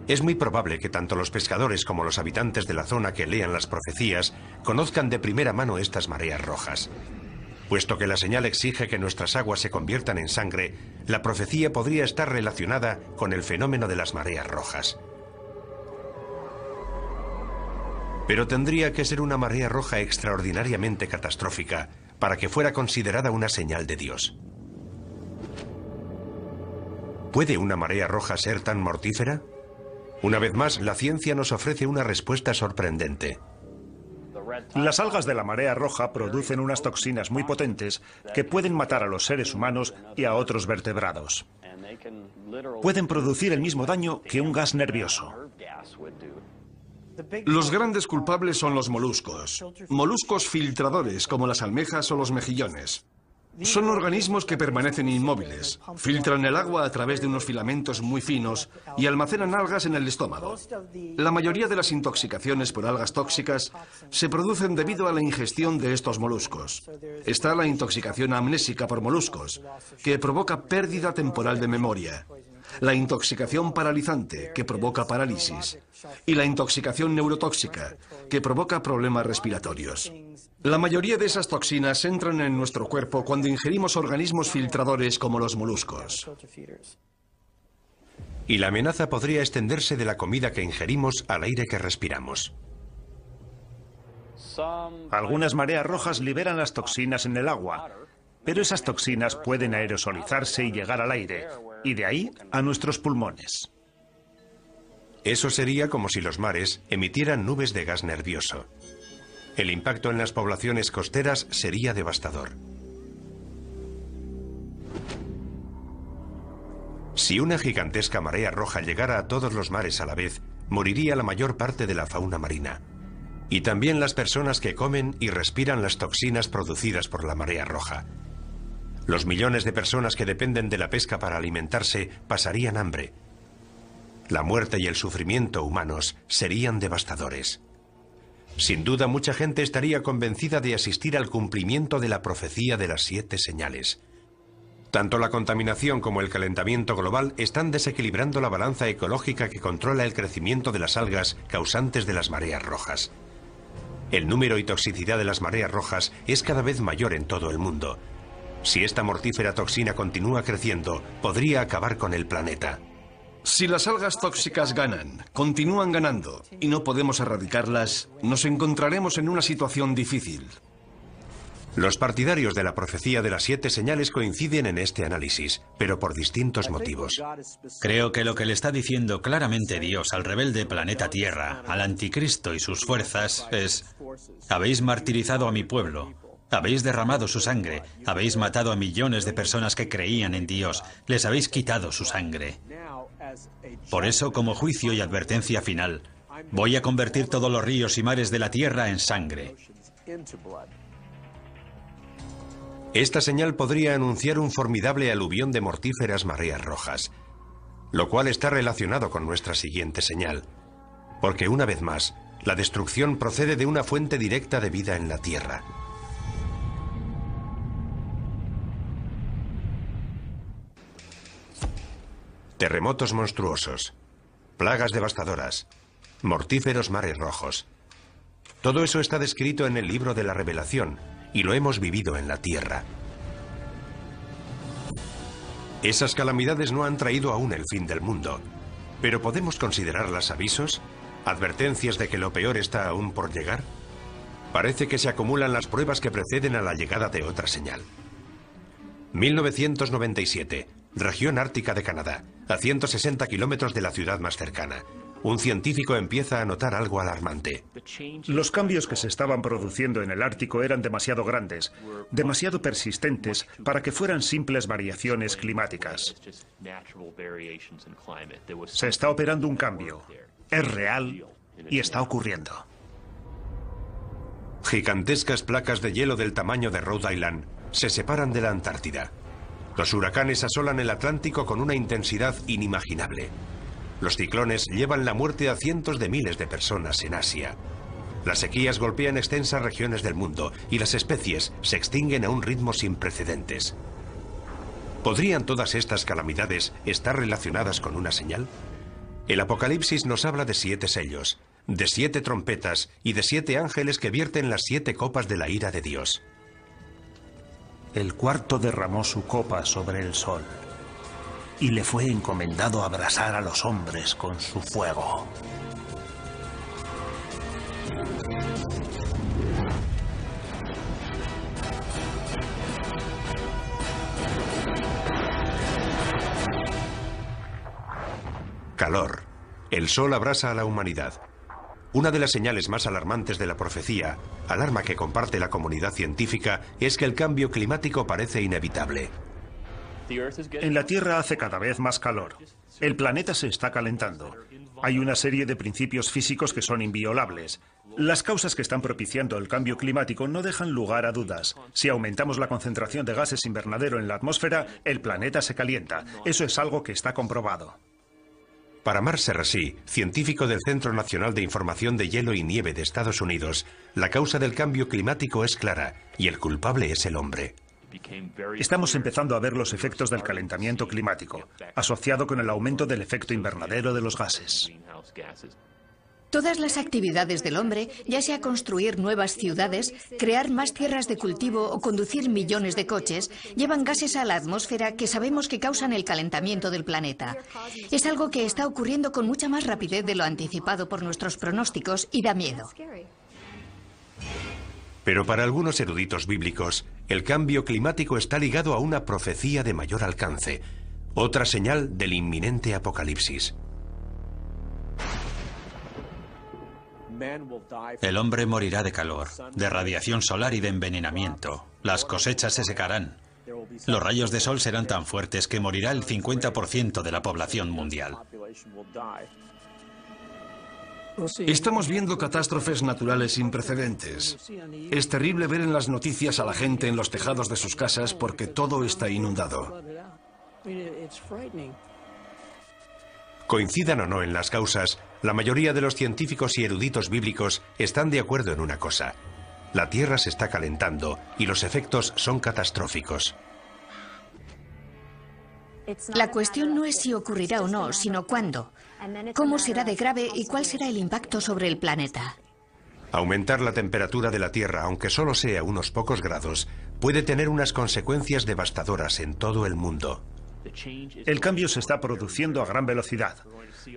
Es muy probable que tanto los pescadores como los habitantes de la zona que lean las profecías conozcan de primera mano estas mareas rojas. Puesto que la señal exige que nuestras aguas se conviertan en sangre, la profecía podría estar relacionada con el fenómeno de las mareas rojas. Pero tendría que ser una marea roja extraordinariamente catastrófica para que fuera considerada una señal de Dios. ¿Puede una marea roja ser tan mortífera? Una vez más, la ciencia nos ofrece una respuesta sorprendente.
Las algas de la marea roja producen unas toxinas muy potentes que pueden matar a los seres humanos y a otros vertebrados. Pueden producir el mismo daño que un gas nervioso.
Los grandes culpables son los moluscos. Moluscos filtradores como las almejas o los mejillones. Son organismos que permanecen inmóviles, filtran el agua a través de unos filamentos muy finos y almacenan algas en el estómago. La mayoría de las intoxicaciones por algas tóxicas se producen debido a la ingestión de estos moluscos. Está la intoxicación amnésica por moluscos, que provoca pérdida temporal de memoria. La intoxicación paralizante, que provoca parálisis. Y la intoxicación neurotóxica, que provoca problemas respiratorios. La mayoría de esas toxinas entran en nuestro cuerpo cuando ingerimos organismos filtradores como los moluscos.
Y la amenaza podría extenderse de la comida que ingerimos al aire que respiramos.
Algunas mareas rojas liberan las toxinas en el agua, pero esas toxinas pueden aerosolizarse y llegar al aire, y de ahí a nuestros pulmones.
Eso sería como si los mares emitieran nubes de gas nervioso. El impacto en las poblaciones costeras sería devastador. Si una gigantesca marea roja llegara a todos los mares a la vez, moriría la mayor parte de la fauna marina. Y también las personas que comen y respiran las toxinas producidas por la marea roja. Los millones de personas que dependen de la pesca para alimentarse pasarían hambre. La muerte y el sufrimiento humanos serían devastadores. Sin duda, mucha gente estaría convencida de asistir al cumplimiento de la profecía de las 7 señales. Tanto la contaminación como el calentamiento global están desequilibrando la balanza ecológica que controla el crecimiento de las algas causantes de las mareas rojas. El número y toxicidad de las mareas rojas es cada vez mayor en todo el mundo. Si esta mortífera toxina continúa creciendo, podría acabar con el planeta.
Si las algas tóxicas ganan, continúan ganando, y no podemos erradicarlas, nos encontraremos en una situación difícil.
Los partidarios de la profecía de las 7 señales coinciden en este análisis, pero por distintos motivos.
Creo que lo que le está diciendo claramente Dios al rebelde planeta Tierra, al anticristo y sus fuerzas, es: habéis martirizado a mi pueblo, habéis derramado su sangre, habéis matado a millones de personas que creían en Dios, les habéis quitado su sangre. Por eso, como juicio y advertencia final, voy a convertir todos los ríos y mares de la tierra en sangre.
Esta señal podría anunciar un formidable aluvión de mortíferas mareas rojas, lo cual está relacionado con nuestra siguiente señal, porque una vez más, la destrucción procede de una fuente directa de vida en la tierra. Terremotos monstruosos, plagas devastadoras, mortíferos mares rojos. Todo eso está descrito en el libro de la Revelación y lo hemos vivido en la tierra. Esas calamidades no han traído aún el fin del mundo, ¿Pero podemos considerarlas avisos? ¿Advertencias de que lo peor está aún por llegar? Parece que se acumulan las pruebas que preceden a la llegada de otra señal. 1997, región ártica de Canadá, a 160 kilómetros de la ciudad más cercana. Un científico empieza a notar algo alarmante.
Los cambios que se estaban produciendo en el Ártico eran demasiado grandes, demasiado persistentes para que fueran simples variaciones climáticas. Se está operando un cambio. Es real y está ocurriendo.
Gigantescas placas de hielo del tamaño de Rhode Island se separan de la Antártida. Los huracanes asolan el Atlántico con una intensidad inimaginable. Los ciclones llevan la muerte a cientos de miles de personas en Asia. Las sequías golpean extensas regiones del mundo y las especies se extinguen a un ritmo sin precedentes. ¿Podrían todas estas calamidades estar relacionadas con una señal? El Apocalipsis nos habla de 7 sellos, de 7 trompetas y de 7 ángeles que vierten las 7 copas de la ira de Dios.
El cuarto derramó su copa sobre el sol, y le fue encomendado abrasar a los hombres con su fuego.
Calor. El sol abrasa a la humanidad. Una de las señales más alarmantes de la profecía, alarma que comparte la comunidad científica, es que el cambio climático parece inevitable.
En la Tierra hace cada vez más calor. El planeta se está calentando. Hay una serie de principios físicos que son inviolables. Las causas que están propiciando el cambio climático no dejan lugar a dudas. Si aumentamos la concentración de gases invernadero en la atmósfera, el planeta se calienta. Eso es algo que está comprobado.
Para Mark Serrasí, científico del Centro Nacional de Información de Hielo y Nieve de Estados Unidos, la causa del cambio climático es clara y el culpable es el hombre.
Estamos empezando a ver los efectos del calentamiento climático, asociado con el aumento del efecto invernadero de los gases.
Todas las actividades del hombre, ya sea construir nuevas ciudades, crear más tierras de cultivo o conducir millones de coches, llevan gases a la atmósfera que sabemos que causan el calentamiento del planeta. Es algo que está ocurriendo con mucha más rapidez de lo anticipado por nuestros pronósticos y da miedo.
Pero para algunos eruditos bíblicos, el cambio climático está ligado a una profecía de mayor alcance, otra señal del inminente apocalipsis.
El hombre morirá de calor, de radiación solar y de envenenamiento. Las cosechas se secarán. Los rayos de sol serán tan fuertes que morirá el 50% de la población mundial.
Estamos viendo catástrofes naturales sin precedentes. Es terrible ver en las noticias a la gente en los tejados de sus casas porque todo está inundado.
Coincidan o no en las causas, la mayoría de los científicos y eruditos bíblicos están de acuerdo en una cosa. La Tierra se está calentando y los efectos son catastróficos.
La cuestión no es si ocurrirá o no, sino cuándo. ¿Cómo será de grave y cuál será el impacto sobre el planeta?
Aumentar la temperatura de la Tierra, aunque solo sea unos pocos grados, puede tener unas consecuencias devastadoras en todo el mundo.
El cambio se está produciendo a gran velocidad.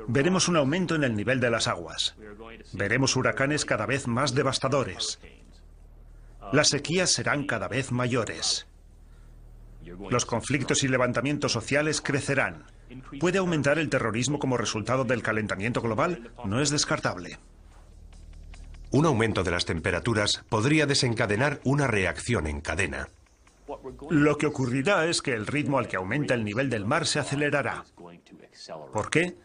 Veremos un aumento en el nivel de las aguas. Veremos huracanes cada vez más devastadores. Las sequías serán cada vez mayores. Los conflictos y levantamientos sociales crecerán. ¿Puede aumentar el terrorismo como resultado del calentamiento global? No es descartable.
Un aumento de las temperaturas podría desencadenar una reacción en cadena.
Lo que ocurrirá es que el ritmo al que aumenta el nivel del mar se acelerará. ¿Por qué?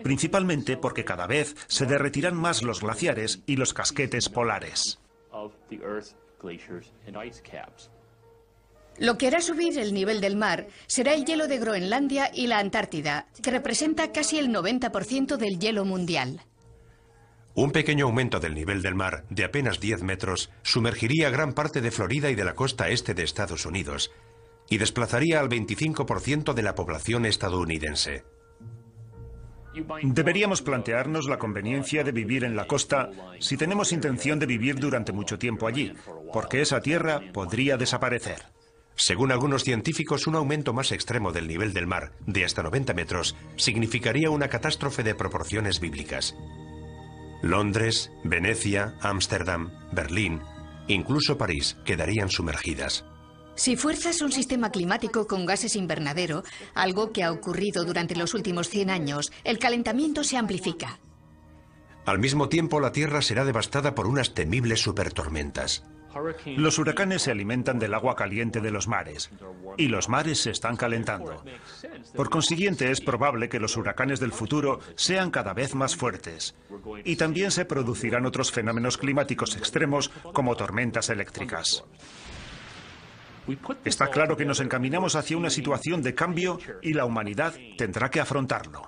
Principalmente porque cada vez se derretirán más los glaciares y los casquetes polares.
Lo que hará subir el nivel del mar será el hielo de Groenlandia y la Antártida, que representa casi el 90% del hielo mundial.
Un pequeño aumento del nivel del mar, de apenas 10 metros, sumergiría gran parte de Florida y de la costa este de Estados Unidos, y desplazaría al 25% de la población estadounidense.
Deberíamos plantearnos la conveniencia de vivir en la costa si tenemos intención de vivir durante mucho tiempo allí, porque esa tierra podría desaparecer.
Según algunos científicos, un aumento más extremo del nivel del mar, de hasta 90 metros, significaría una catástrofe de proporciones bíblicas. Londres, Venecia, Ámsterdam, Berlín, incluso París, quedarían sumergidas.
Si fuerzas un sistema climático con gases invernadero, algo que ha ocurrido durante los últimos 100 años, el calentamiento se amplifica.
Al mismo tiempo, la Tierra será devastada por unas temibles supertormentas.
Los huracanes se alimentan del agua caliente de los mares, y los mares se están calentando. Por consiguiente, es probable que los huracanes del futuro sean cada vez más fuertes. Y también se producirán otros fenómenos climáticos extremos, como tormentas eléctricas. Está claro que nos encaminamos hacia una situación de cambio y la humanidad tendrá que afrontarlo.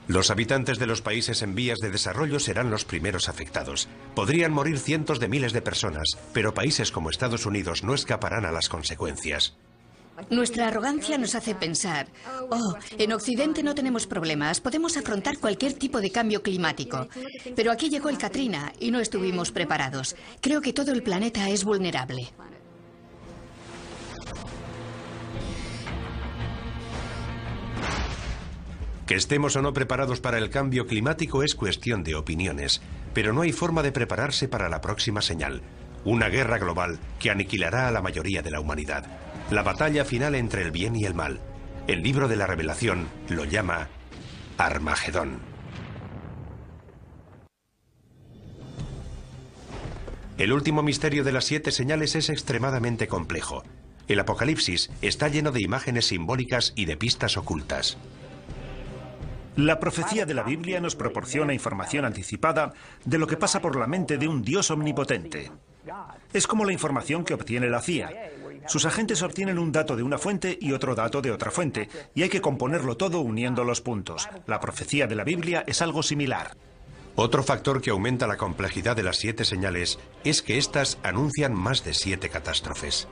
Los habitantes de los países en vías de desarrollo serán los primeros afectados. Podrían morir cientos de miles de personas, pero países como Estados Unidos no escaparán a las consecuencias.
Nuestra arrogancia nos hace pensar, oh, en Occidente no tenemos problemas, podemos afrontar cualquier tipo de cambio climático. Pero aquí llegó el Katrina y no estuvimos preparados. Creo que todo el planeta es vulnerable.
Que estemos o no preparados para el cambio climático es cuestión de opiniones, pero no hay forma de prepararse para la próxima señal, una guerra global que aniquilará a la mayoría de la humanidad. La batalla final entre el bien y el mal. El libro de la Revelación lo llama Armagedón. El último misterio de las 7 señales es extremadamente complejo. El Apocalipsis está lleno de imágenes simbólicas y de pistas ocultas.
La profecía de la Biblia nos proporciona información anticipada de lo que pasa por la mente de un Dios omnipotente. Es como la información que obtiene la CIA. Sus agentes obtienen un dato de una fuente y otro dato de otra fuente, y hay que componerlo todo uniendo los puntos. La profecía de la Biblia es algo similar.
Otro factor que aumenta la complejidad de las 7 señales es que éstas anuncian más de 7 catástrofes.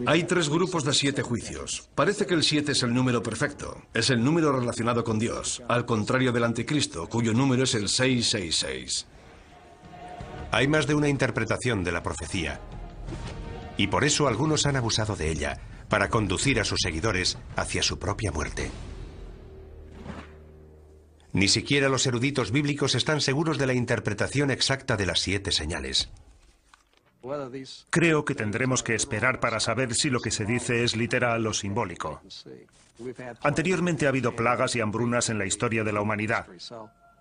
Hay 3 grupos de 7 juicios. Parece que el 7 es el número perfecto. Es el número relacionado con Dios, al contrario del anticristo, cuyo número es el 666.
Hay más de una interpretación de la profecía. Y por eso algunos han abusado de ella, para conducir a sus seguidores hacia su propia muerte. Ni siquiera los eruditos bíblicos están seguros de la interpretación exacta de las 7 señales.
Creo que tendremos que esperar para saber si lo que se dice es literal o simbólico. Anteriormente ha habido plagas y hambrunas en la historia de la humanidad,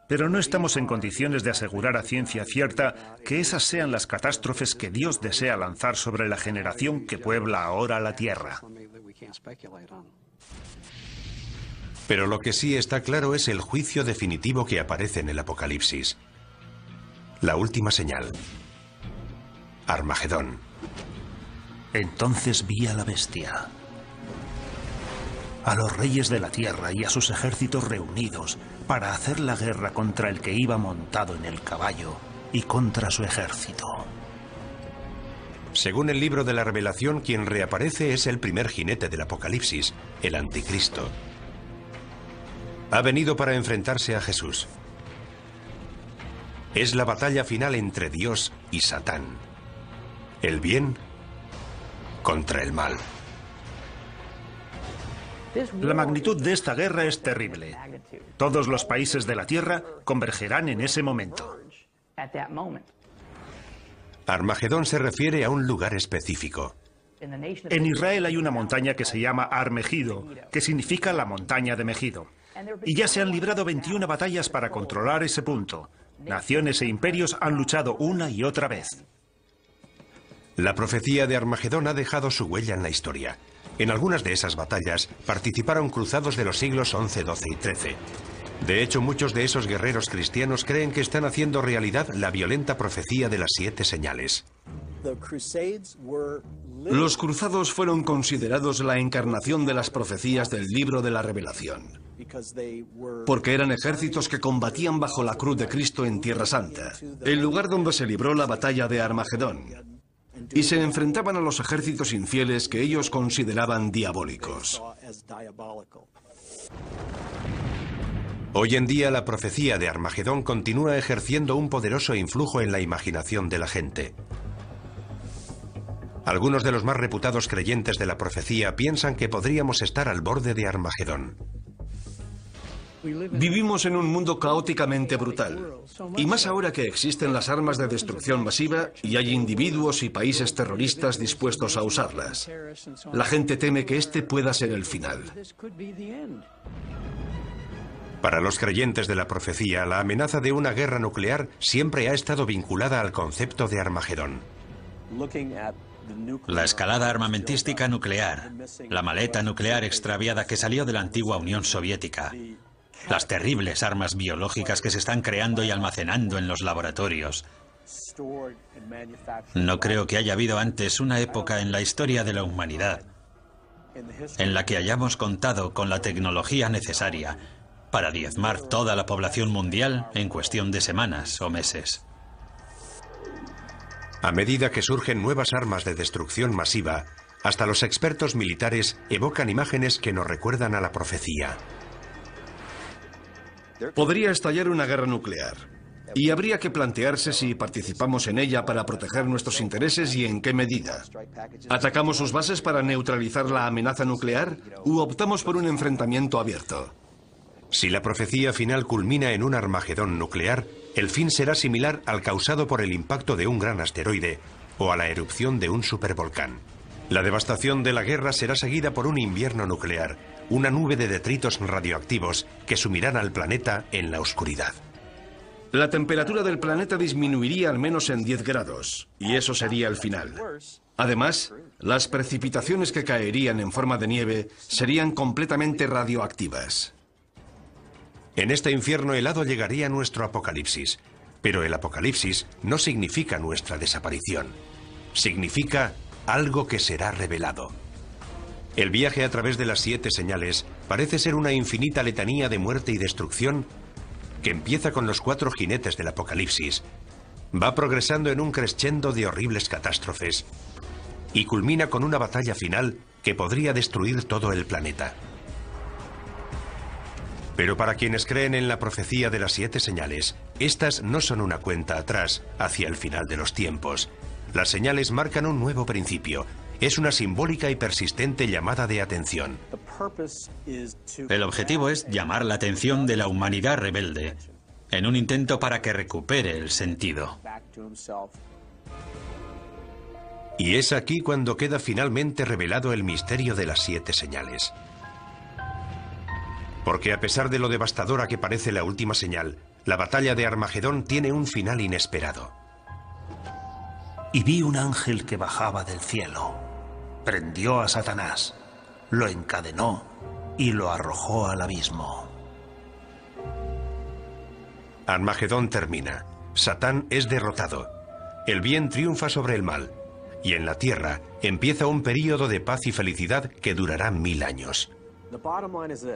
pero no estamos en condiciones de asegurar a ciencia cierta que esas sean las catástrofes que Dios desea lanzar sobre la generación que puebla ahora la tierra.
Pero lo que sí está claro es el juicio definitivo que aparece en el Apocalipsis. La última señal. Armagedón.
Entonces vi a la bestia, a los reyes de la tierra y a sus ejércitos reunidos para hacer la guerra contra el que iba montado en el caballo y contra su ejército.
Según el libro de la Revelación, quien reaparece es el primer jinete del Apocalipsis, el Anticristo. Ha venido para enfrentarse a Jesús. Es la batalla final entre Dios y Satán. El bien contra el mal.
La magnitud de esta guerra es terrible. Todos los países de la tierra convergerán en ese momento.
Armagedón se refiere a un lugar específico.
En Israel hay una montaña que se llama Har Megido, que significa la montaña de Megido. Y ya se han librado 21 batallas para controlar ese punto. Naciones e imperios han luchado una y otra vez.
La profecía de Armagedón ha dejado su huella en la historia. En algunas de esas batallas participaron cruzados de los siglos XI, XII y XIII. De hecho, muchos de esos guerreros cristianos creen que están haciendo realidad la violenta profecía de las 7 señales.
Los cruzados fueron considerados la encarnación de las profecías del libro de la Revelación, porque eran ejércitos que combatían bajo la cruz de Cristo en Tierra Santa, el lugar donde se libró la batalla de Armagedón, y se enfrentaban a los ejércitos infieles que ellos consideraban diabólicos.
Hoy en día la profecía de Armagedón continúa ejerciendo un poderoso influjo en la imaginación de la gente. Algunos de los más reputados creyentes de la profecía piensan que podríamos estar al borde de Armagedón.
Vivimos en un mundo caóticamente brutal, y más ahora que existen las armas de destrucción masiva y hay individuos y países terroristas dispuestos a usarlas. La gente teme que este pueda ser el final.
Para los creyentes de la profecía, la amenaza de una guerra nuclear siempre ha estado vinculada al concepto de Armagedón.
La escalada armamentística nuclear, la maleta nuclear extraviada que salió de la antigua Unión Soviética, las terribles armas biológicas que se están creando y almacenando en los laboratorios. No creo que haya habido antes una época en la historia de la humanidad en la que hayamos contado con la tecnología necesaria para diezmar toda la población mundial en cuestión de semanas o meses.
A medida que surgen nuevas armas de destrucción masiva, hasta los expertos militares evocan imágenes que nos recuerdan a la profecía.
Podría estallar una guerra nuclear, y habría que plantearse si participamos en ella para proteger nuestros intereses y en qué medida. ¿Atacamos sus bases para neutralizar la amenaza nuclear u optamos por un enfrentamiento abierto?
Si la profecía final culmina en un Armagedón nuclear, el fin será similar al causado por el impacto de un gran asteroide o a la erupción de un supervolcán. La devastación de la guerra será seguida por un invierno nuclear, una nube de detritos radioactivos que sumirán al planeta en la oscuridad.
La temperatura del planeta disminuiría al menos en 10 grados, y eso sería el final. Además, las precipitaciones que caerían en forma de nieve serían completamente radioactivas.
En este infierno helado llegaría nuestro apocalipsis, pero el apocalipsis no significa nuestra desaparición. Significa algo que será revelado. El viaje a través de las 7 señales parece ser una infinita letanía de muerte y destrucción que empieza con los 4 jinetes del apocalipsis, va progresando en un crescendo de horribles catástrofes y culmina con una batalla final que podría destruir todo el planeta. Pero para quienes creen en la profecía de las 7 señales, estas no son una cuenta atrás hacia el final de los tiempos. Las señales marcan un nuevo principio. Es una simbólica y persistente llamada de atención.
El objetivo es llamar la atención de la humanidad rebelde, en un intento para que recupere el sentido.
Y es aquí cuando queda finalmente revelado el misterio de las 7 señales. Porque a pesar de lo devastadora que parece la última señal, la batalla de Armagedón tiene un final inesperado.
Y vi un ángel que bajaba del cielo, prendió a Satanás, lo encadenó y lo arrojó al abismo.
Armagedón termina. Satán es derrotado. El bien triunfa sobre el mal. Y en la tierra empieza un período de paz y felicidad que durará 1000 años.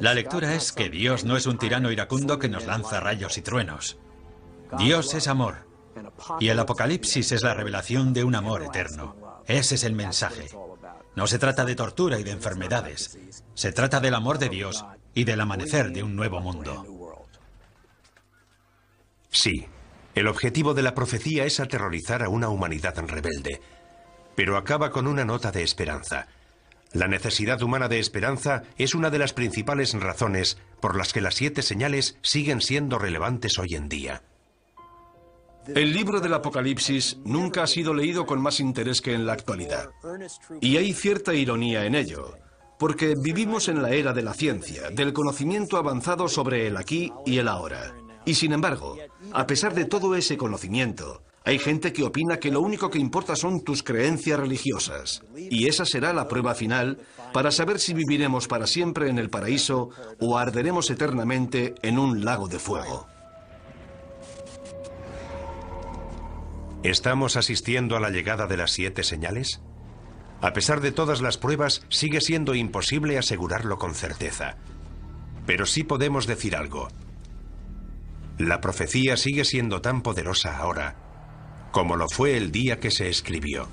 La lectura es que Dios no es un tirano iracundo que nos lanza rayos y truenos. Dios es amor. Y el Apocalipsis es la revelación de un amor eterno. Ese es el mensaje. No se trata de tortura y de enfermedades. Se trata del amor de Dios y del amanecer de un nuevo mundo.
Sí, el objetivo de la profecía es aterrorizar a una humanidad rebelde. Pero acaba con una nota de esperanza. La necesidad humana de esperanza es una de las principales razones por las que las 7 señales siguen siendo relevantes hoy en día.
El libro del Apocalipsis nunca ha sido leído con más interés que en la actualidad. Y hay cierta ironía en ello, porque vivimos en la era de la ciencia, del conocimiento avanzado sobre el aquí y el ahora. Y sin embargo, a pesar de todo ese conocimiento, hay gente que opina que lo único que importa son tus creencias religiosas. Y esa será la prueba final para saber si viviremos para siempre en el paraíso o arderemos eternamente en un lago de fuego.
¿Estamos asistiendo a la llegada de las 7 señales? A pesar de todas las pruebas, sigue siendo imposible asegurarlo con certeza. Pero sí podemos decir algo. La profecía sigue siendo tan poderosa ahora como lo fue el día que se escribió.